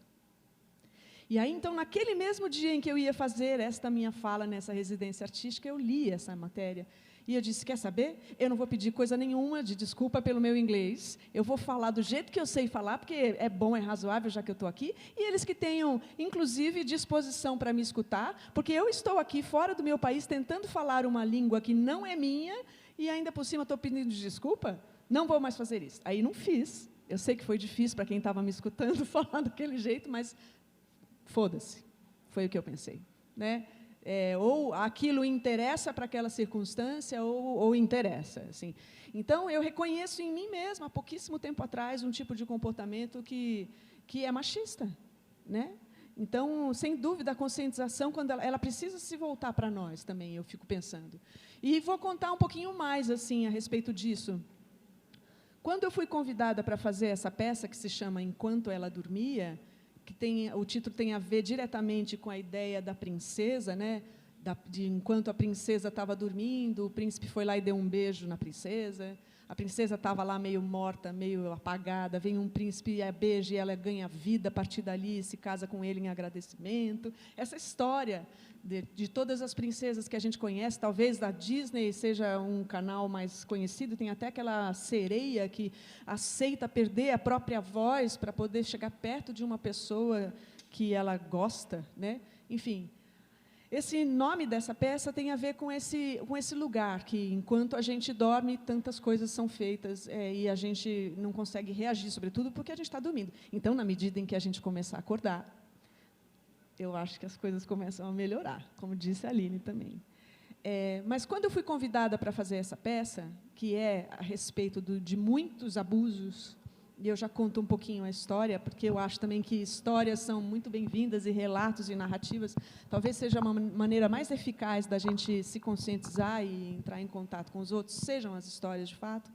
E aí, então, naquele mesmo dia em que eu ia fazer esta minha fala nessa residência artística, eu li essa matéria. E eu disse, quer saber? Eu não vou pedir coisa nenhuma de desculpa pelo meu inglês. Eu vou falar do jeito que eu sei falar, porque é bom, é razoável, já que eu estou aqui. E eles que tenham, inclusive, disposição para me escutar, porque eu estou aqui, fora do meu país, tentando falar uma língua que não é minha, e ainda por cima estou pedindo desculpa, não vou mais fazer isso. Aí não fiz. Eu sei que foi difícil para quem estava me escutando falar daquele jeito, mas foda-se, foi o que eu pensei, né? Ou aquilo interessa para aquela circunstância, ou interessa. Assim. Então, eu reconheço em mim mesma, há pouquíssimo tempo atrás, um tipo de comportamento que é machista. Né? Então, sem dúvida, a conscientização, quando ela precisa se voltar para nós também, eu fico pensando. E vou contar um pouquinho mais assim, a respeito disso. Quando eu fui convidada para fazer essa peça, que se chama Enquanto Ela Dormia, o título tem a ver diretamente com a ideia da princesa, né? De enquanto a princesa estava dormindo, o príncipe foi lá e deu um beijo na princesa, a princesa estava lá meio morta, meio apagada, vem um príncipe e a beija e ela ganha vida a partir dali e se casa com ele em agradecimento. Essa história de todas as princesas que a gente conhece, talvez da Disney seja um canal mais conhecido, tem até aquela sereia que aceita perder a própria voz para poder chegar perto de uma pessoa que ela gosta, né? Enfim, esse nome dessa peça tem a ver com esse lugar que, enquanto a gente dorme, tantas coisas são feitas e a gente não consegue reagir, sobretudo porque a gente está dormindo. Então, na medida em que a gente começar a acordar, eu acho que as coisas começam a melhorar, como disse a Aline também. Mas, quando eu fui convidada para fazer essa peça, que é a respeito de muitos abusos, e eu já conto um pouquinho a história, porque eu acho também que histórias são muito bem-vindas, e relatos e narrativas, talvez seja uma maneira mais eficaz da gente se conscientizar e entrar em contato com os outros, sejam as histórias de fato.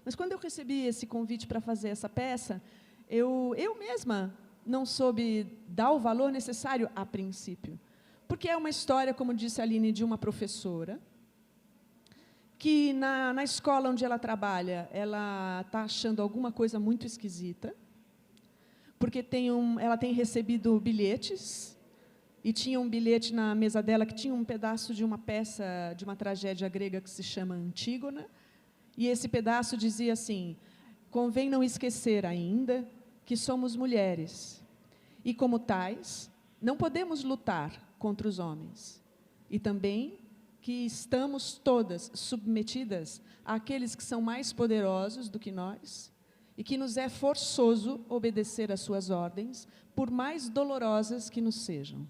Mas, quando eu recebi esse convite para fazer essa peça, eu mesma não soube dar o valor necessário a princípio. Porque é uma história, como disse a Aline, de uma professora, que na escola onde ela trabalha, ela está achando alguma coisa muito esquisita, porque ela tem recebido bilhetes, e tinha um bilhete na mesa dela que tinha um pedaço de uma peça, de uma tragédia grega que se chama Antígona, e esse pedaço dizia assim: convém não esquecer ainda que somos mulheres, e como tais, não podemos lutar contra os homens, e também que estamos todas submetidas àqueles que são mais poderosos do que nós, e que nos é forçoso obedecer às suas ordens, por mais dolorosas que nos sejam.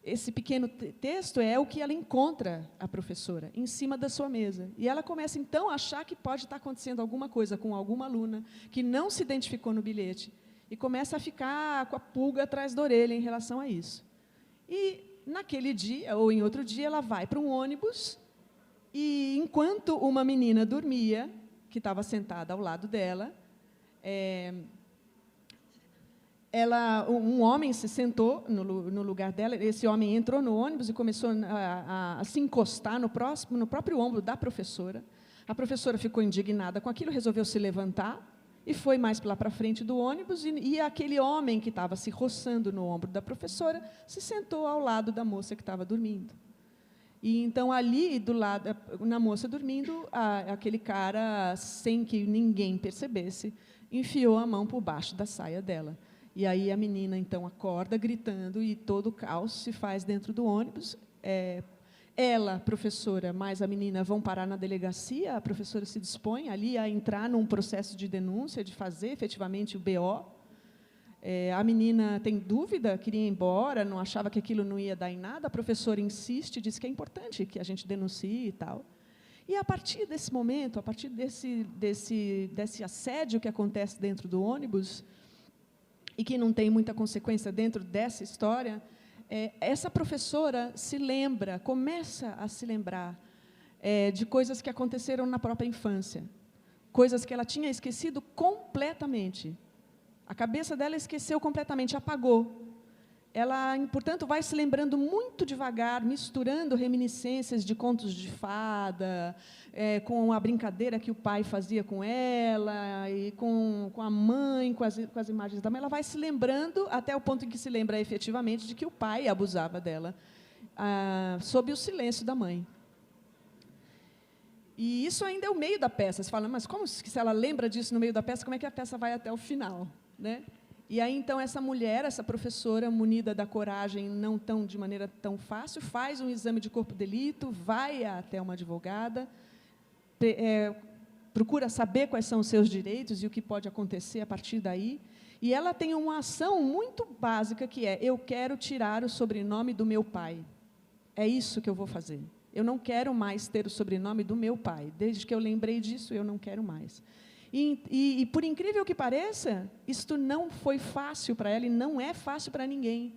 Esse pequeno texto é o que ela encontra, a professora, em cima da sua mesa. E ela começa, então, a achar que pode estar acontecendo alguma coisa com alguma aluna que não se identificou no bilhete, e começa a ficar com a pulga atrás da orelha em relação a isso. E, naquele dia, ou em outro dia, ela vai para um ônibus, e, enquanto uma menina dormia, que estava sentada ao lado dela, um homem se sentou no lugar dela. Esse homem entrou no ônibus e começou a se encostar no próprio ombro da professora. A professora ficou indignada com aquilo, resolveu se levantar e foi mais lá para frente do ônibus, e aquele homem que estava se roçando no ombro da professora se sentou ao lado da moça que estava dormindo. E então, ali, do lado, na moça dormindo, aquele cara, sem que ninguém percebesse, enfiou a mão por baixo da saia dela. E aí a menina, então, acorda gritando, e todo o caos se faz dentro do ônibus. Ela, professora, mais a menina vão parar na delegacia. A professora se dispõe ali a entrar num processo de denúncia, de fazer efetivamente o BO. A menina tem dúvida, queria ir embora, não achava que aquilo não ia dar em nada. A professora insiste, diz que é importante que a gente denuncie e tal. E, a partir desse momento, a partir desse assédio que acontece dentro do ônibus, e que não tem muita consequência dentro dessa história, essa professora começa a se lembrar de coisas que aconteceram na própria infância, coisas que ela tinha esquecido completamente. A cabeça dela esqueceu completamente, apagou. Ela, portanto, vai se lembrando muito devagar, misturando reminiscências de contos de fada, com a brincadeira que o pai fazia com ela, e com a mãe, com as imagens da mãe. Ela vai se lembrando até o ponto em que se lembra efetivamente de que o pai abusava dela, sob o silêncio da mãe. E isso ainda é o meio da peça. Você fala, mas como se ela lembra disso no meio da peça, como é que a peça vai até o final, né? E aí, então, essa mulher, essa professora, munida da coragem, de maneira tão fácil, faz um exame de corpo de delito, vai até uma advogada, procura saber quais são os seus direitos e o que pode acontecer a partir daí. E ela tem uma ação muito básica, que é: eu quero tirar o sobrenome do meu pai. É isso que eu vou fazer. Eu não quero mais ter o sobrenome do meu pai. Desde que eu lembrei disso, eu não quero mais. E, por incrível que pareça, isto não foi fácil para ela e não é fácil para ninguém.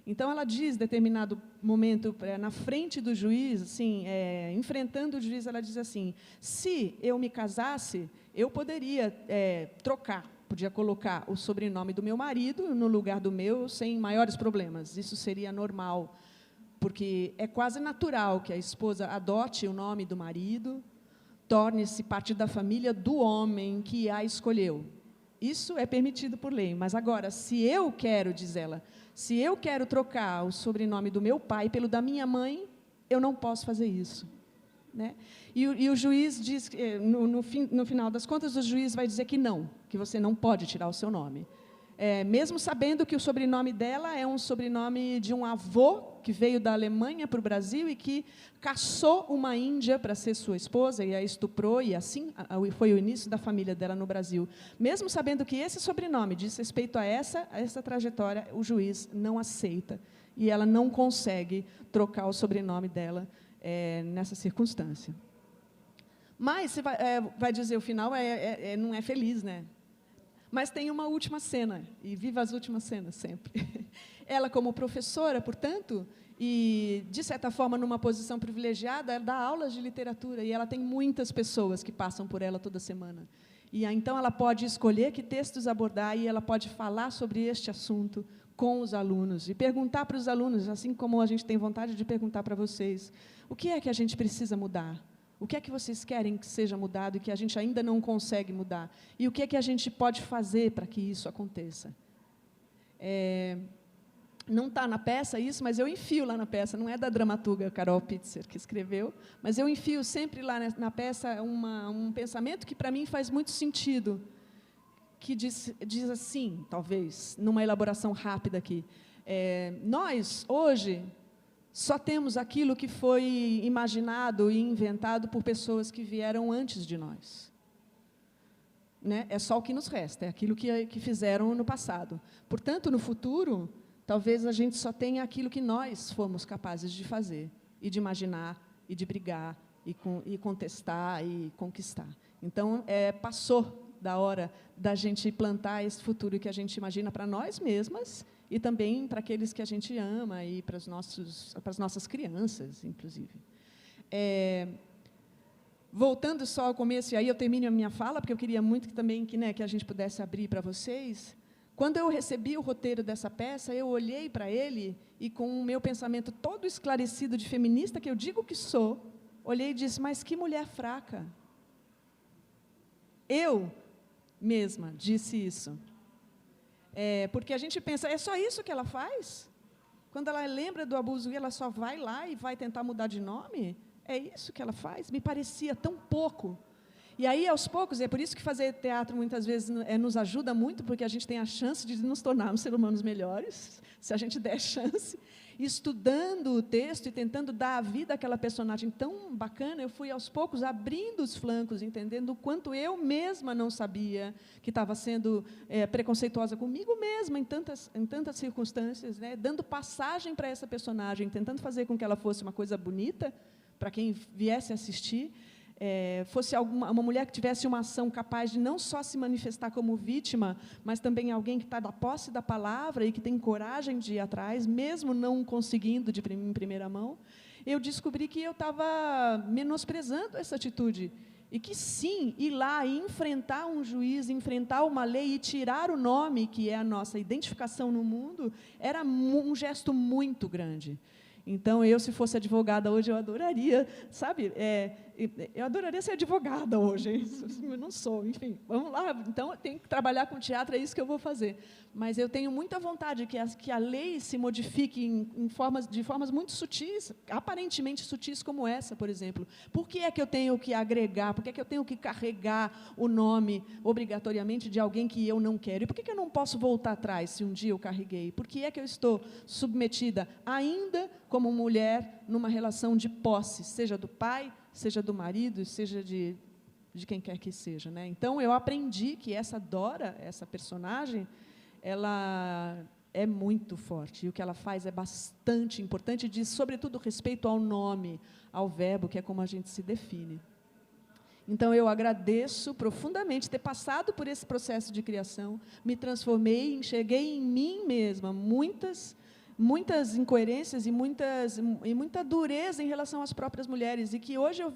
Então, ela diz, em determinado momento, na frente do juiz, assim, enfrentando o juiz, ela diz assim: se eu me casasse, eu poderia trocar, podia colocar o sobrenome do meu marido no lugar do meu, sem maiores problemas. Isso seria normal, porque é quase natural que a esposa adote o nome do marido, torne-se parte da família do homem que a escolheu. Isso é permitido por lei. Mas agora, se eu quero, diz ela, se eu quero trocar o sobrenome do meu pai pelo da minha mãe, eu não posso fazer isso, né? E o juiz diz, no final das contas, o juiz vai dizer que não, que você não pode tirar o seu nome. Mesmo sabendo que o sobrenome dela é um sobrenome de um avô que veio da Alemanha para o Brasil e que caçou uma índia para ser sua esposa e a estuprou, e assim foi o início da família dela no Brasil. Mesmo sabendo que esse sobrenome diz respeito a essa trajetória, o juiz não aceita, e ela não consegue trocar o sobrenome dela nessa circunstância. Mas, você vai dizer, o final não é feliz, né? Mas tem uma última cena, e viva as últimas cenas sempre. Ela, como professora, portanto, e, de certa forma, numa posição privilegiada, ela dá aulas de literatura, e ela tem muitas pessoas que passam por ela toda semana. E então ela pode escolher que textos abordar e ela pode falar sobre este assunto com os alunos e perguntar para os alunos, assim como a gente tem vontade de perguntar para vocês, o que é que a gente precisa mudar? O que é que vocês querem que seja mudado e que a gente ainda não consegue mudar? E o que é que a gente pode fazer para que isso aconteça? Não está na peça isso, mas eu enfio lá na peça, não é da dramaturga Carol Pitzer que escreveu, mas eu enfio sempre lá na peça um pensamento que, para mim, faz muito sentido, que diz assim, talvez, numa elaboração rápida aqui. Nós, hoje, só temos aquilo que foi imaginado e inventado por pessoas que vieram antes de nós. Né? É só o que nos resta, é aquilo que fizeram no passado. Portanto, no futuro, talvez a gente só tenha aquilo que nós fomos capazes de fazer, e de imaginar, e de brigar, e contestar, e conquistar. Então, passou da hora da gente plantar esse futuro que a gente imagina para nós mesmas, e também para aqueles que a gente ama, e para as nossas crianças, inclusive. Voltando só ao começo, e aí eu termino a minha fala, porque eu queria muito que a gente pudesse abrir para vocês. Quando eu recebi o roteiro dessa peça, eu olhei para ele e, com o meu pensamento todo esclarecido de feminista, que eu digo que sou, olhei e disse, mas que mulher fraca. Eu mesma disse isso. Porque a gente pensa, é só isso que ela faz? Quando ela lembra do abuso, ela só vai lá e vai tentar mudar de nome? É isso que ela faz? Me parecia tão pouco. E aí, aos poucos, é por isso que fazer teatro, muitas vezes, nos ajuda muito, porque a gente tem a chance de nos tornarmos seres humanos melhores, se a gente der chance. Estudando o texto e tentando dar a vida àquela personagem tão bacana, eu fui, aos poucos, abrindo os flancos, entendendo o quanto eu mesma não sabia, que estava sendo preconceituosa comigo mesma, em tantas circunstâncias, né? Dando passagem para essa personagem, tentando fazer com que ela fosse uma coisa bonita, para quem viesse assistir, fosse uma mulher que tivesse uma ação capaz de não só se manifestar como vítima, mas também alguém que está da posse da palavra e que tem coragem de ir atrás, mesmo não conseguindo em primeira mão, eu descobri que eu estava menosprezando essa atitude. E que, sim, ir lá e enfrentar um juiz, enfrentar uma lei e tirar o nome, que é a nossa identificação no mundo, era um gesto muito grande. Então, eu, se fosse advogada hoje, eu adoraria, sabe? Eu adoraria ser advogada hoje. Eu não sou, enfim. Vamos lá. Então, eu tenho que trabalhar com teatro, é isso que eu vou fazer. Mas eu tenho muita vontade que a lei se modifique de formas muito sutis, aparentemente sutis como essa, por exemplo. Por que é que eu tenho que agregar? Por que é que eu tenho que carregar o nome, obrigatoriamente, de alguém que eu não quero? E por que eu não posso voltar atrás, se um dia eu carreguei? Por que é que eu estou submetida, ainda como mulher, numa relação de posse, seja do pai, seja do marido, seja de quem quer que seja, né? Então, eu aprendi que essa Dora, essa personagem, ela é muito forte, e o que ela faz é bastante importante, diz, sobretudo, respeito ao nome, ao verbo, que é como a gente se define. Então, eu agradeço profundamente ter passado por esse processo de criação, me transformei, enxerguei em mim mesma muitas incoerências e muita dureza em relação às próprias mulheres, e que hoje eu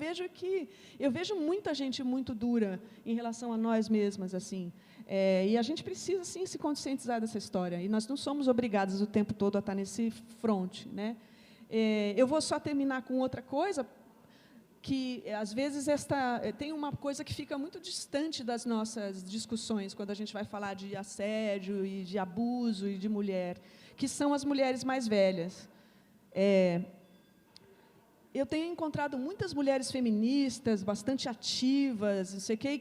vejo muita gente muito dura em relação a nós mesmas, assim. E a gente precisa, sim, se conscientizar dessa história, e nós não somos obrigadas o tempo todo a estar nesse fronte, né? Eu vou só terminar com outra coisa, que, às vezes, tem uma coisa que fica muito distante das nossas discussões, quando a gente vai falar de assédio e de abuso e de mulher, que são as mulheres mais velhas. Eu tenho encontrado muitas mulheres feministas, bastante ativas, não sei o quê,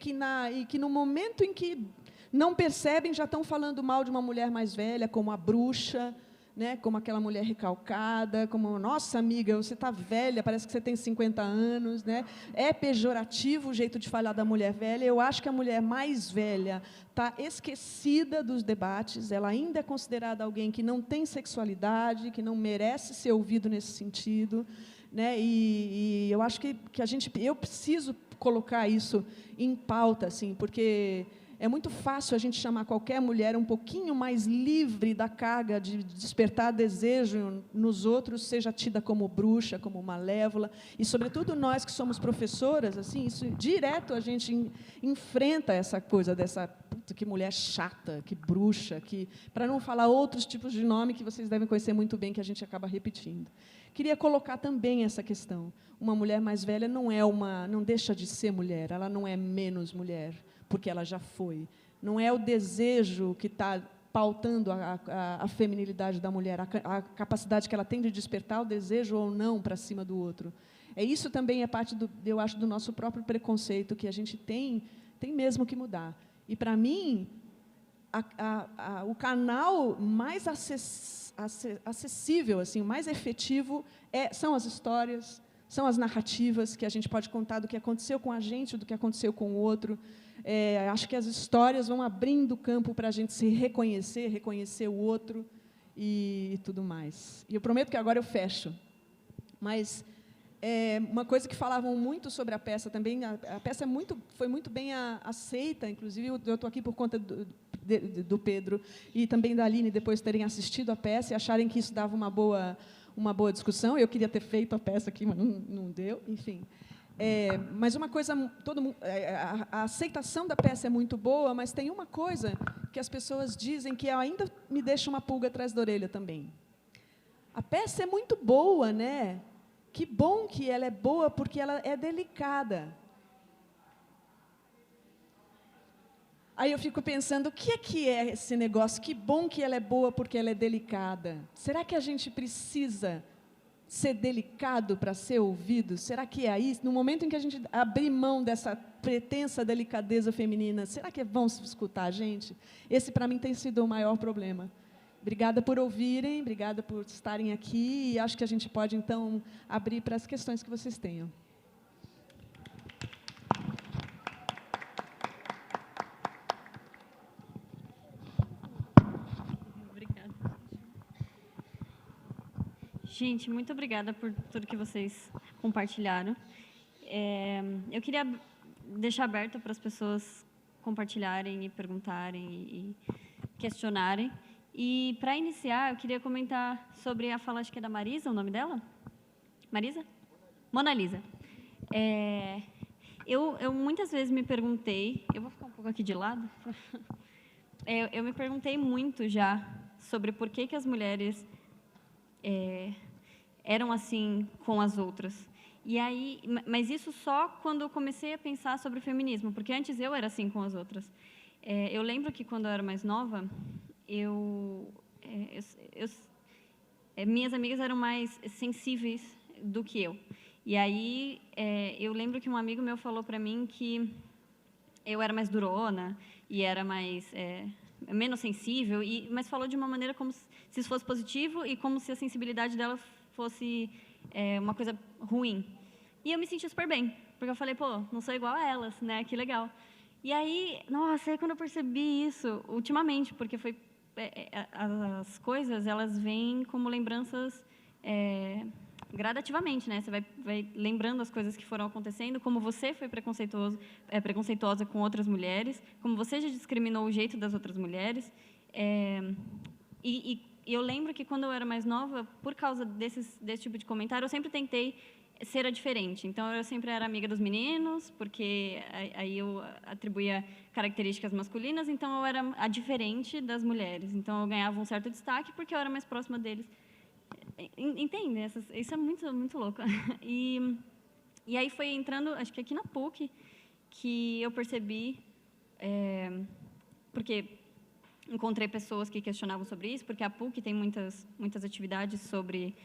e que, no momento em que não percebem, já estão falando mal de uma mulher mais velha, como a bruxa, né, como aquela mulher recalcada, como, nossa, amiga, você está velha, parece que você tem 50 anos. Né? É pejorativo o jeito de falar da mulher velha. Eu acho que a mulher mais velha está esquecida dos debates, ela ainda é considerada alguém que não tem sexualidade, que não merece ser ouvido nesse sentido. Né? E eu acho que eu preciso colocar isso em pauta, assim, porque é muito fácil a gente chamar qualquer mulher um pouquinho mais livre da carga de despertar desejo nos outros, seja tida como bruxa, como malévola, e, sobretudo, nós que somos professoras, assim, isso direto a gente enfrenta essa coisa dessa que mulher chata, que bruxa, que, para não falar outros tipos de nome que vocês devem conhecer muito bem, que a gente acaba repetindo. Queria colocar também essa questão. Uma mulher mais velha não deixa de ser mulher, ela não é menos mulher, porque ela já foi. Não é o desejo que está pautando a feminilidade da mulher, a capacidade que ela tem de despertar o desejo ou não para cima do outro. Isso também é parte, eu acho, do nosso próprio preconceito, que a gente tem mesmo que mudar. E, para mim, o canal mais acessível, assim, mais efetivo, são as histórias, são as narrativas que a gente pode contar do que aconteceu com a gente, do que aconteceu com o outro. Acho que as histórias vão abrindo campo para a gente se reconhecer o outro e tudo mais. E eu prometo que agora eu fecho. Mas uma coisa que falavam muito sobre a peça também, a peça foi muito bem aceita, inclusive eu estou aqui por conta do Pedro e também da Aline, depois terem assistido a peça e acharem que isso dava uma boa discussão. Eu queria ter feito a peça aqui, mas não deu, enfim. Mas uma coisa, a aceitação da peça é muito boa, mas tem uma coisa que as pessoas dizem que ainda me deixa uma pulga atrás da orelha também. A peça é muito boa, né? Que bom que ela é boa, porque ela é delicada. Aí eu fico pensando, o que é esse negócio? Que bom que ela é boa, porque ela é delicada. Será que a gente precisa ser delicado para ser ouvido? Será que é isso? No momento em que a gente abrir mão dessa pretensa delicadeza feminina, será que vão escutar a gente? Esse, para mim, tem sido o maior problema. Obrigada por ouvirem, obrigada por estarem aqui, e acho que a gente pode, então, abrir para as questões que vocês tenham. Obrigada. Gente, muito obrigada por tudo que vocês compartilharam. Eu queria deixar aberto para as pessoas compartilharem e perguntarem e questionarem. E, para iniciar, eu queria comentar sobre a fala, acho que é da Marisa, o nome dela? Marisa? Mona Lisa. Eu muitas vezes me perguntei, eu vou ficar um pouco aqui de lado, eu me perguntei muito já sobre por que as mulheres eram assim com as outras. E aí, mas isso só quando eu comecei a pensar sobre o feminismo, porque antes eu era assim com as outras. Eu lembro que, quando eu era mais nova, minhas amigas eram mais sensíveis do que eu. E aí, eu lembro que um amigo meu falou para mim que eu era mais durona e era mais menos sensível, mas falou de uma maneira como se isso fosse positivo e como se a sensibilidade dela fosse uma coisa ruim. E eu me senti super bem, porque eu falei, pô, não sou igual a elas, né? Que legal. E aí, nossa, aí quando eu percebi isso, ultimamente, porque foi as coisas, elas vêm como lembranças gradativamente, né? Você vai lembrando as coisas que foram acontecendo, como você foi preconceituosa com outras mulheres, como você já discriminou o jeito das outras mulheres. E eu lembro que, quando eu era mais nova, por causa desse tipo de comentário, eu sempre tentei ser a diferente. Então, eu sempre era amiga dos meninos, porque aí eu atribuía características masculinas, então eu era a diferente das mulheres. Então, eu ganhava um certo destaque porque eu era mais próxima deles. Entende? Isso é muito, muito louco. E aí foi entrando, acho que aqui na PUC, que eu percebi, porque encontrei pessoas que questionavam sobre isso, porque a PUC tem muitas atividades sobre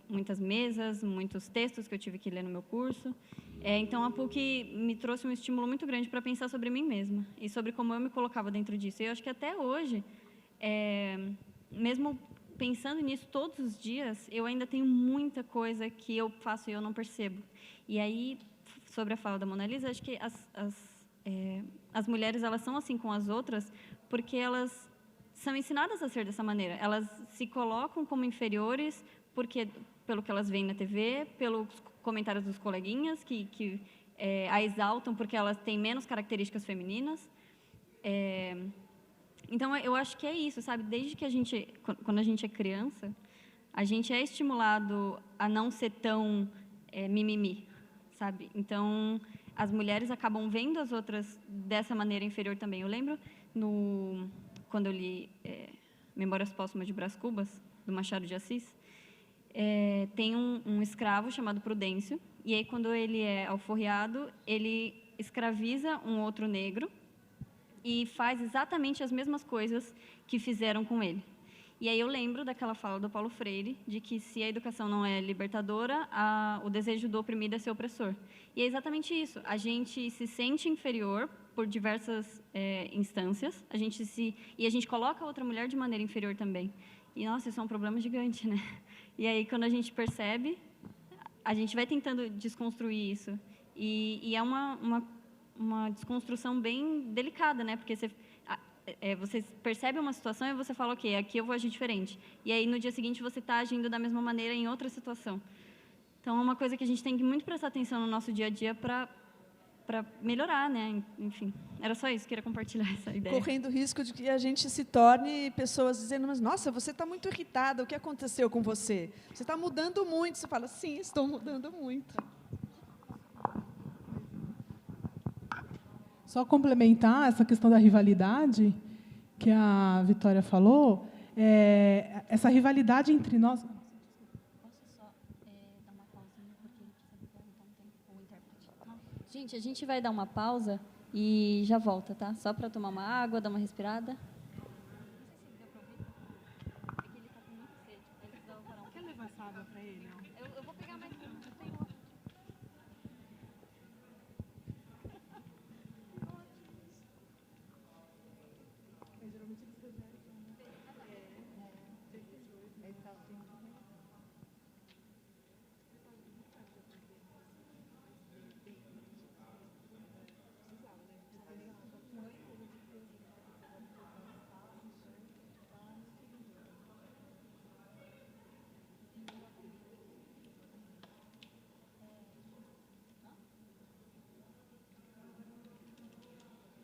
muitas mesas, muitos textos que eu tive que ler no meu curso. Então, a PUC me trouxe um estímulo muito grande para pensar sobre mim mesma e sobre como eu me colocava dentro disso. E eu acho que até hoje, mesmo pensando nisso todos os dias, eu ainda tenho muita coisa que eu faço e eu não percebo. E aí, sobre a fala da Mona Lisa, acho que as mulheres, elas são assim com as outras porque elas são ensinadas a ser dessa maneira. Elas se colocam como inferiores pelo que elas veem na TV, pelos comentários dos coleguinhas, que a exaltam porque elas têm menos características femininas. Então, eu acho que é isso, sabe? Desde que quando a gente é criança, a gente é estimulado a não ser tão mimimi, sabe? Então, as mulheres acabam vendo as outras dessa maneira inferior também. Eu lembro, quando eu li Memórias Póstumas de Brás Cubas, do Machado de Assis, tem um escravo chamado Prudêncio, e aí, quando ele é alforriado, ele escraviza um outro negro e faz exatamente as mesmas coisas que fizeram com ele. E aí eu lembro daquela fala do Paulo Freire, de que se a educação não é libertadora, o desejo do oprimido é ser opressor. E é exatamente isso. A gente se sente inferior por diversas instâncias, e a gente coloca a outra mulher de maneira inferior também. E, nossa, isso é um problema gigante, né? E aí, quando a gente percebe, a gente vai tentando desconstruir isso. E é uma desconstrução bem delicada, né? Porque você percebe uma situação e você fala, ok, aqui eu vou agir diferente. E aí, no dia seguinte, você está agindo da mesma maneira em outra situação. Então, é uma coisa que a gente tem que muito prestar atenção no nosso dia a dia para melhorar, né? Enfim, era só isso, queria compartilhar essa ideia. Correndo o risco de que a gente se torne pessoas dizendo, mas, nossa, você está muito irritada, o que aconteceu com você? Você está mudando muito. Você fala, sim, estou mudando muito. Só complementar essa questão da rivalidade que a Vitória falou, essa rivalidade entre nós... Posso só dar uma pausinha, porque ele precisa perguntar um tempo com o intérprete. Gente, a gente vai dar uma pausa e já volta, tá? Só para tomar uma água, dar uma respirada. Não sei se deu para ouvir, porque ele está com muita sede. Ele precisava parar um pouco. Quer levar essa água para ele? Eu vou pegar mais uma, eu tenho outra.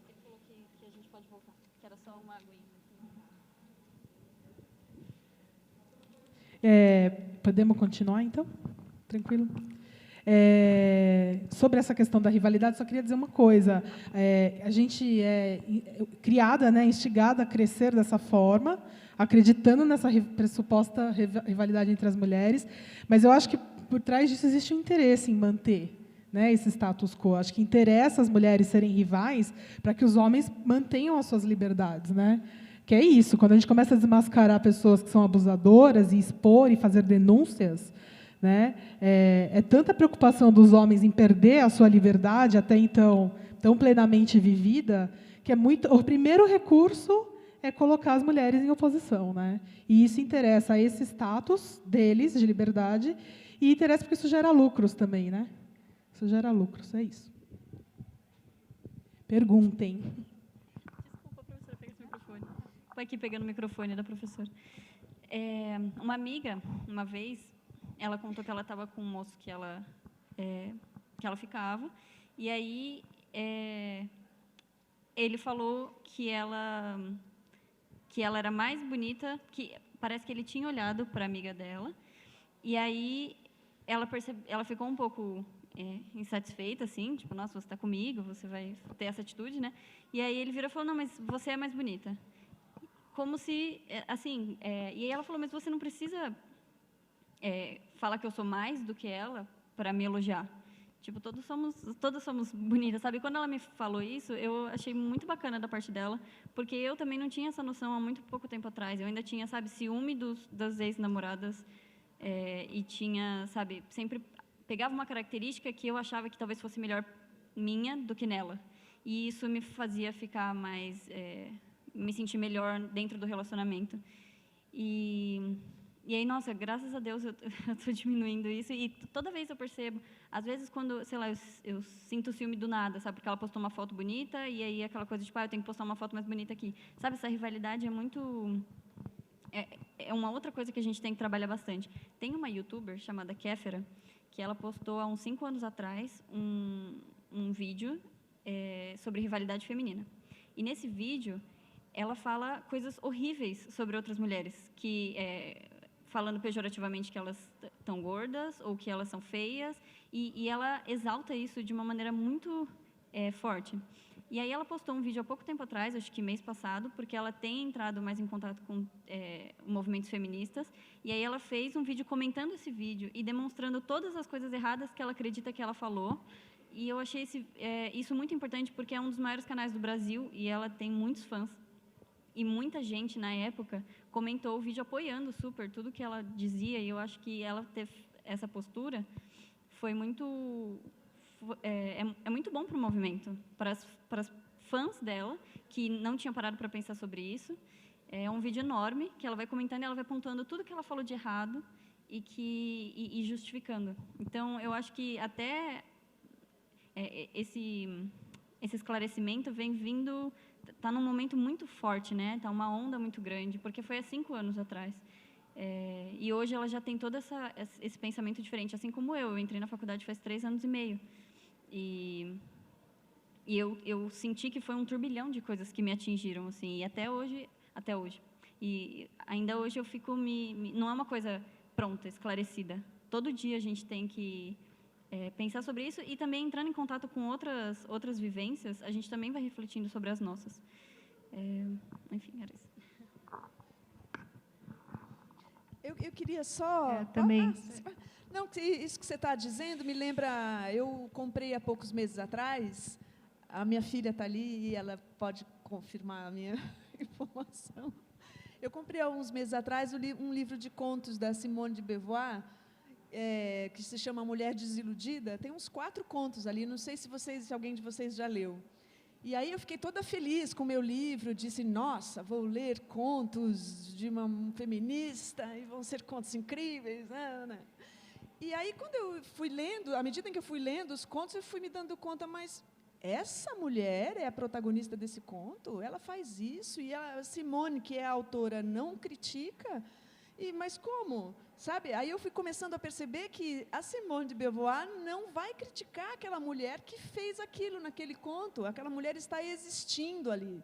Ele falou que a gente pode voltar, que era só uma aguinha. Podemos continuar, então? Tranquilo? Sobre essa questão da rivalidade, só queria dizer uma coisa. A gente é criada, né, instigada a crescer dessa forma, acreditando nessa pressuposta rivalidade entre as mulheres, mas eu acho que, por trás disso, existe um interesse em manter, né, esse status quo. Acho que interessa as mulheres serem rivais para que os homens mantenham as suas liberdades, né? Que é isso, quando a gente começa a desmascarar pessoas que são abusadoras e expor e fazer denúncias, né, é tanta preocupação dos homens em perder a sua liberdade, até então tão plenamente vivida, que o primeiro recurso é colocar as mulheres em oposição, né? E isso interessa a esse status deles, de liberdade, e interessa porque isso gera lucros também, né? Isso gera lucros, é isso. Perguntem. Desculpa, professora, pega esse microfone. Estou aqui pegando o microfone da professora. Uma amiga, uma vez, ela contou que ela estava com um moço que ela ficava, e aí ele falou que ela era mais bonita, que parece que ele tinha olhado para a amiga dela, e aí ela ficou um pouco insatisfeita, assim, tipo, nossa, você está comigo, você vai ter essa atitude, né? E aí ele virou e falou, não, mas você é mais bonita. Como se, assim, e aí ela falou, mas você não precisa falar que eu sou mais do que ela para me elogiar. Tipo, todas somos bonitas, sabe? Quando ela me falou isso, eu achei muito bacana da parte dela, porque eu também não tinha essa noção há muito pouco tempo atrás. Eu ainda tinha, sabe, ciúme das ex-namoradas e tinha, sabe, sempre pegava uma característica que eu achava que talvez fosse melhor minha do que nela. E isso me fazia ficar mais, me sentir melhor dentro do relacionamento. E aí, nossa, graças a Deus eu estou diminuindo isso. E toda vez eu percebo, às vezes quando, sei lá, eu sinto ciúme do nada, sabe? Porque ela postou uma foto bonita e aí aquela coisa de, eu tenho que postar uma foto mais bonita aqui. Sabe, essa rivalidade é muito... É uma outra coisa que a gente tem que trabalhar bastante. Tem uma youtuber chamada Kéfera, que ela postou há uns 5 anos atrás um vídeo sobre rivalidade feminina. E nesse vídeo, ela fala coisas horríveis sobre outras mulheres, falando pejorativamente que elas estão gordas ou que elas são feias, e ela exalta isso de uma maneira muito forte. E aí ela postou um vídeo há pouco tempo atrás, acho que mês passado, porque ela tem entrado mais em contato com movimentos feministas, e aí ela fez um vídeo comentando esse vídeo e demonstrando todas as coisas erradas que ela acredita que ela falou. E eu achei isso muito importante, porque é um dos maiores canais do Brasil e ela tem muitos fãs. E muita gente, na época, comentou o vídeo apoiando super tudo que ela dizia, e eu acho que ela ter essa postura foi muito... É muito bom para o movimento, para as fãs dela, que não tinham parado para pensar sobre isso. É um vídeo enorme, que ela vai comentando e ela vai pontuando tudo que ela falou de errado e justificando. Então, eu acho que até esse esclarecimento vem vindo... Está num momento muito forte, né? Está uma onda muito grande, porque foi há 5 anos atrás. E hoje ela já tem todo esse pensamento diferente, assim como eu. Eu entrei na faculdade faz 3 anos e meio. E eu senti que foi um turbilhão de coisas que me atingiram, assim, e até hoje. E ainda hoje eu fico não é uma coisa pronta, esclarecida. Todo dia a gente tem que pensar sobre isso, e também entrando em contato com outras vivências, a gente também vai refletindo sobre as nossas. Enfim, era isso. Eu queria só... também. Não, isso que você está dizendo me lembra... Eu comprei há poucos meses atrás, a minha filha está ali e ela pode confirmar a minha informação. Eu comprei há uns meses atrás um livro de contos da Simone de Beauvoir, que se chama Mulher Desiludida. Tem uns 4 contos ali, não sei se alguém de vocês já leu. E aí eu fiquei toda feliz com o meu livro, disse, nossa, vou ler contos de uma feminista, e vão ser contos incríveis. Né? E aí, quando eu fui lendo, à medida em que eu fui lendo os contos, eu fui me dando conta, mas essa mulher é a protagonista desse conto? Ela faz isso? E a Simone, que é a autora, não critica? Mas como? Sabe? Aí eu fui começando a perceber que a Simone de Beauvoir não vai criticar aquela mulher que fez aquilo naquele conto. Aquela mulher está existindo ali.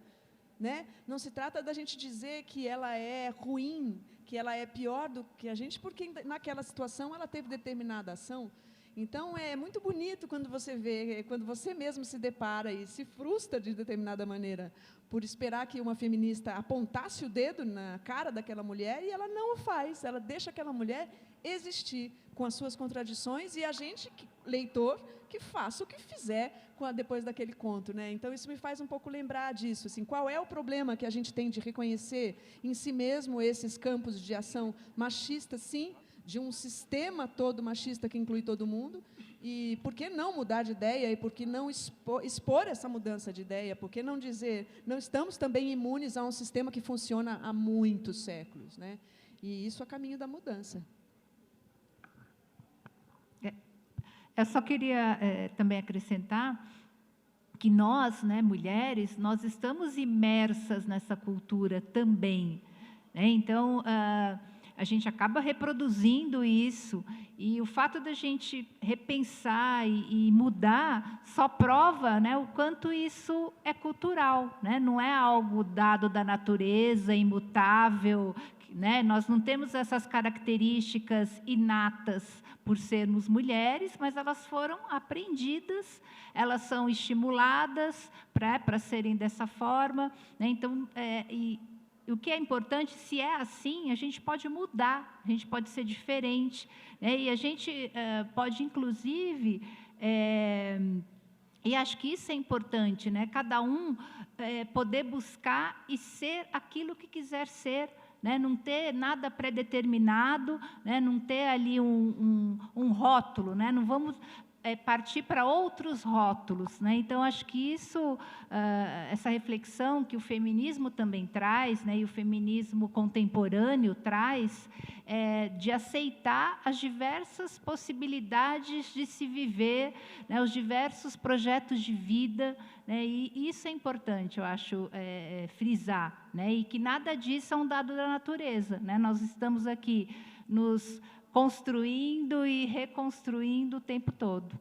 Né? Não se trata da gente dizer que ela é ruim, que ela é pior do que a gente, porque naquela situação ela teve determinada ação. Então, é muito bonito quando você vê, quando você mesmo se depara e se frustra de determinada maneira por esperar que uma feminista apontasse o dedo na cara daquela mulher, e ela não o faz, ela deixa aquela mulher existir com as suas contradições, e a gente, leitor, que faça o que fizer depois daquele conto. Né? Então, isso me faz um pouco lembrar disso. Assim, qual é o problema que a gente tem de reconhecer em si mesmo esses campos de ação machistas, sim, de um sistema todo machista que inclui todo mundo, e por que não mudar de ideia, e por que não expor essa mudança de ideia, por que não dizer, não estamos também imunes a um sistema que funciona há muitos séculos, né? E isso é caminho da mudança. Eu só queria também acrescentar que nós, né, mulheres, nós estamos imersas nessa cultura também, né? Então, a gente acaba reproduzindo isso, e o fato da gente repensar e mudar só prova, né, o quanto isso é cultural, né? Não é algo dado da natureza, imutável, né? Nós não temos essas características inatas por sermos mulheres, mas elas foram aprendidas, elas são estimuladas para serem dessa forma, né? Então, o que é importante, se é assim, a gente pode mudar, a gente pode ser diferente, né? E a gente pode, inclusive, e acho que isso é importante, né? Cada um poder buscar e ser aquilo que quiser ser, né? Não ter nada pré-determinado, né? Não ter ali um rótulo, né? Não vamos partir para outros rótulos, né? Então, acho que isso, essa reflexão que o feminismo também traz, né, e o feminismo contemporâneo traz, de aceitar as diversas possibilidades de se viver, né, os diversos projetos de vida, né, e isso é importante, eu acho, frisar, né, e que nada disso é um dado da natureza, né? Nós estamos aqui nos construindo e reconstruindo o tempo todo.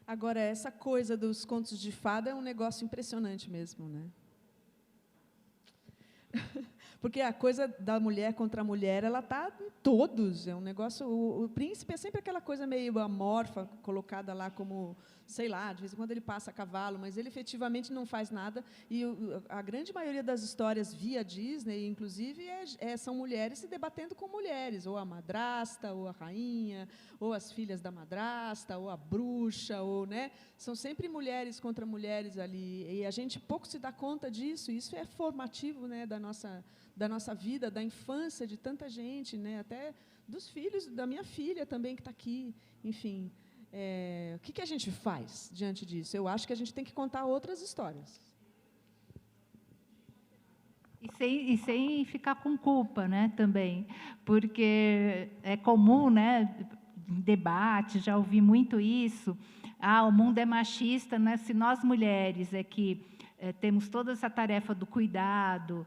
Agora, essa coisa dos contos de fada é um negócio impressionante mesmo, né? Porque a coisa da mulher contra a mulher, ela está em todos. É um negócio. O príncipe é sempre aquela coisa meio amorfa, colocada lá como, sei lá, de vez em quando ele passa a cavalo, mas ele efetivamente não faz nada. E a grande maioria das histórias via Disney, inclusive, são mulheres se debatendo com mulheres, ou a madrasta, ou a rainha, ou as filhas da madrasta, ou a bruxa, ou, né? São sempre mulheres contra mulheres ali. E a gente pouco se dá conta disso. E isso é formativo, né, da nossa vida, da infância de tanta gente, né? Até dos filhos, da minha filha também, que está aqui. Enfim, o que a gente faz diante disso? Eu acho que a gente tem que contar outras histórias. E sem ficar com culpa, né, também, porque é comum, né, em debate, já ouvi muito isso, o mundo é machista, né, se nós mulheres é que temos toda essa tarefa do cuidado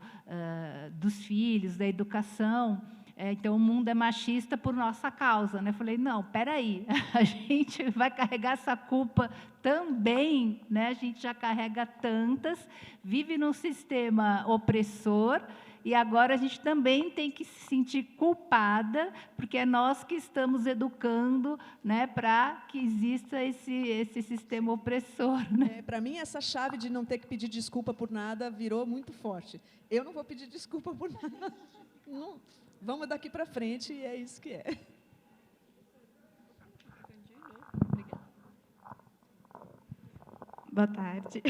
dos filhos, da educação, então o mundo é machista por nossa causa, né? Falei, não, espera aí, a gente vai carregar essa culpa também, né? A gente já carrega tantas, vive num sistema opressor, e agora a gente também tem que se sentir culpada, porque é nós que estamos educando, né, para que exista esse sistema opressor. Né? Para mim, essa chave de não ter que pedir desculpa por nada virou muito forte. Eu não vou pedir desculpa por nada. Não, vamos daqui para frente, e é isso que é. Boa tarde.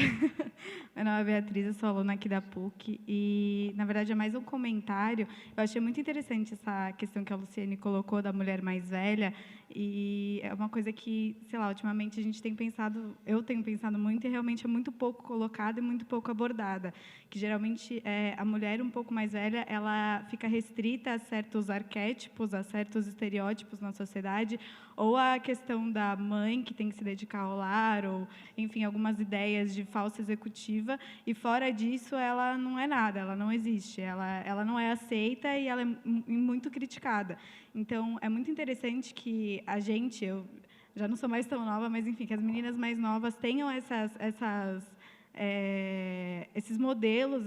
Meu nome é Beatriz, eu sou aluna aqui da PUC e, na verdade, é mais um comentário. Eu achei muito interessante essa questão que a Luciane colocou da mulher mais velha e é uma coisa que, sei lá, ultimamente a gente tem pensado, eu tenho pensado muito e realmente é muito pouco colocada e muito pouco abordada, que geralmente a mulher um pouco mais velha, ela fica restrita a certos arquétipos, a certos estereótipos na sociedade, ou a questão da mãe que tem que se dedicar ao lar, ou, enfim, algumas ideias de falsa executiva, e fora disso ela não é nada, ela não existe, ela não é aceita e ela é muito criticada. Então, é muito interessante que a gente, eu já não sou mais tão nova, mas, enfim, que as meninas mais novas tenham esses modelos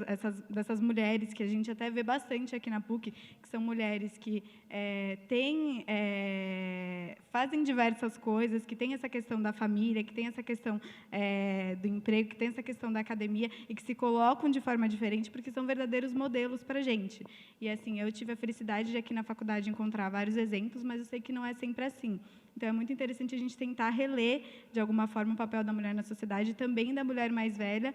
dessas mulheres que a gente até vê bastante aqui na PUC, que são mulheres que fazem diversas coisas, que têm essa questão da família, que têm essa questão do emprego, que têm essa questão da academia e que se colocam de forma diferente porque são verdadeiros modelos para a gente. E, assim, eu tive a felicidade de aqui na faculdade encontrar vários exemplos, mas eu sei que não é sempre assim. Então, é muito interessante a gente tentar reler, de alguma forma, o papel da mulher na sociedade e também da mulher mais velha,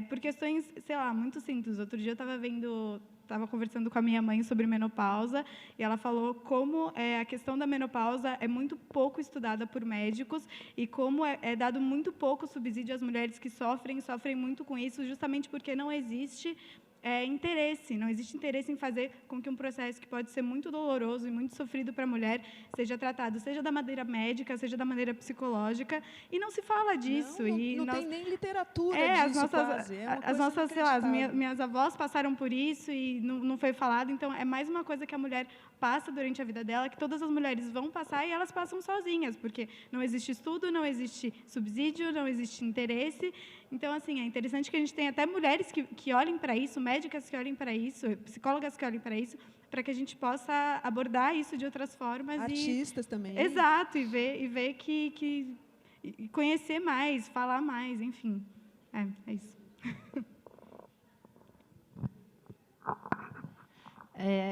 por questões, sei lá, muito simples. Outro dia eu estava conversando com a minha mãe sobre menopausa e ela falou como a questão da menopausa é muito pouco estudada por médicos e como é dado muito pouco subsídio às mulheres que sofrem muito com isso, justamente porque não existe não existe interesse em fazer com que um processo que pode ser muito doloroso e muito sofrido para a mulher seja tratado, seja da maneira médica, seja da maneira psicológica, e não se fala disso. Não tem nem literatura disso quase. Sei lá, minhas avós passaram por isso e não foi falado, então é mais uma coisa que a mulher passa durante a vida dela, que todas as mulheres vão passar e elas passam sozinhas, porque não existe estudo, não existe subsídio, não existe interesse. Então, assim, é interessante que a gente tenha até mulheres que olhem para isso, médicas que olhem para isso, psicólogas que olhem para isso, para que a gente possa abordar isso de outras formas. Artistas também. Exato, e ver que conhecer mais, falar mais, enfim. É isso.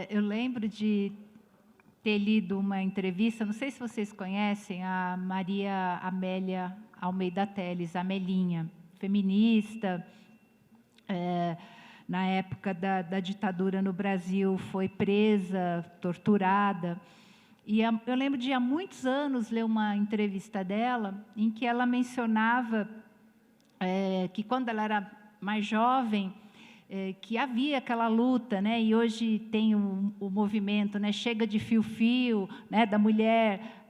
Eu lembro de ter lido uma entrevista, não sei se vocês conhecem, a Maria Amélia Almeida Teles, a Melinha, feminista, na época da ditadura no Brasil, foi presa, torturada. E eu lembro de, há muitos anos, ler uma entrevista dela, em que ela mencionava que, quando ela era mais jovem, que havia aquela luta, né? E hoje tem o movimento, né? Chega de fio-fio, né? Da mulher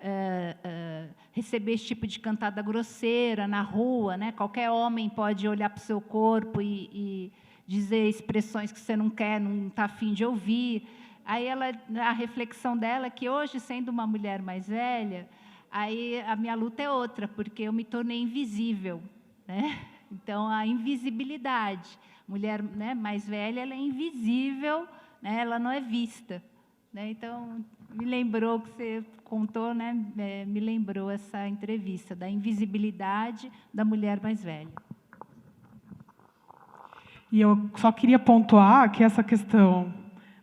receber esse tipo de cantada grosseira na rua, né? Qualquer homem pode olhar para o seu corpo e dizer expressões que você não quer, não está afim de ouvir. Aí a reflexão dela é que hoje, sendo uma mulher mais velha, aí a minha luta é outra, porque eu me tornei invisível, né? Então, a invisibilidade. Mulher, né, mais velha, ela é invisível, né? Ela não é vista, né? Então, me lembrou que você contou, né? Me lembrou essa entrevista da invisibilidade da mulher mais velha. E eu só queria pontuar que essa questão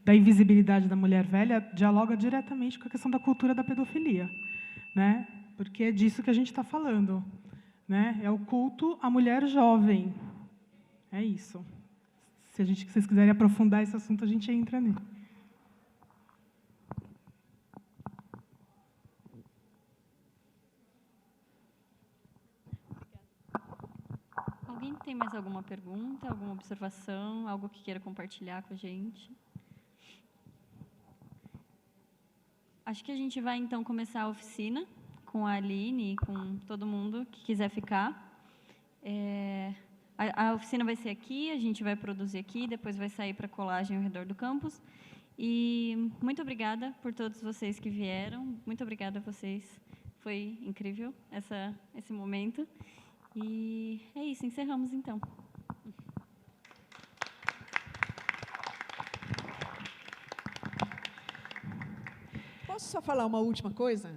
da invisibilidade da mulher velha dialoga diretamente com a questão da cultura da pedofilia, né? Porque é disso que a gente está falando, né? É o culto à mulher jovem. É isso. Se vocês quiserem aprofundar esse assunto, a gente entra nele. Alguém tem mais alguma pergunta, alguma observação, algo que queira compartilhar com a gente? Acho que a gente vai, então, começar a oficina com a Aline e com todo mundo que quiser ficar. A oficina vai ser aqui, a gente vai produzir aqui, depois vai sair para colagem ao redor do campus. E muito obrigada por todos vocês que vieram. Muito obrigada a vocês. Foi incrível esse momento. E é isso, encerramos então. Posso só falar uma última coisa?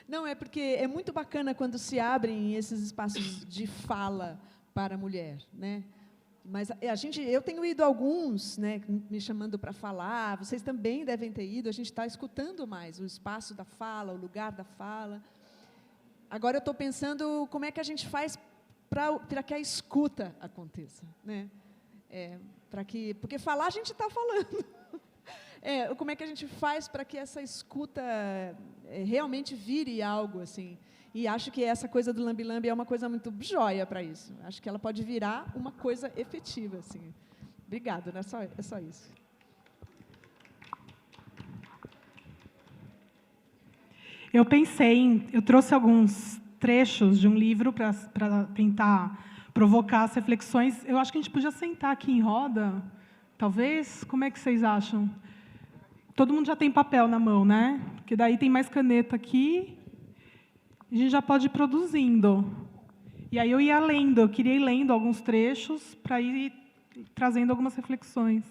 Não, é porque é muito bacana quando se abrem esses espaços de fala para a mulher, né? Mas eu tenho ido a alguns, né, me chamando para falar, vocês também devem ter ido, a gente está escutando mais o espaço da fala, o lugar da fala. Agora eu estou pensando como é que a gente faz para que a escuta aconteça, né? Porque falar a gente está falando. Como é que a gente faz para que essa escuta realmente vire algo assim? E acho que essa coisa do lambi-lambi é uma coisa muito joia para isso. Acho que ela pode virar uma coisa efetiva, assim. Obrigada, né? É só isso. Eu trouxe alguns trechos de um livro para tentar provocar as reflexões. Eu acho que a gente podia sentar aqui em roda, talvez. Como é que vocês acham? Todo mundo já tem papel na mão, né? Porque daí tem mais caneta aqui. A gente já pode ir produzindo. E aí eu queria ir lendo alguns trechos para ir trazendo algumas reflexões.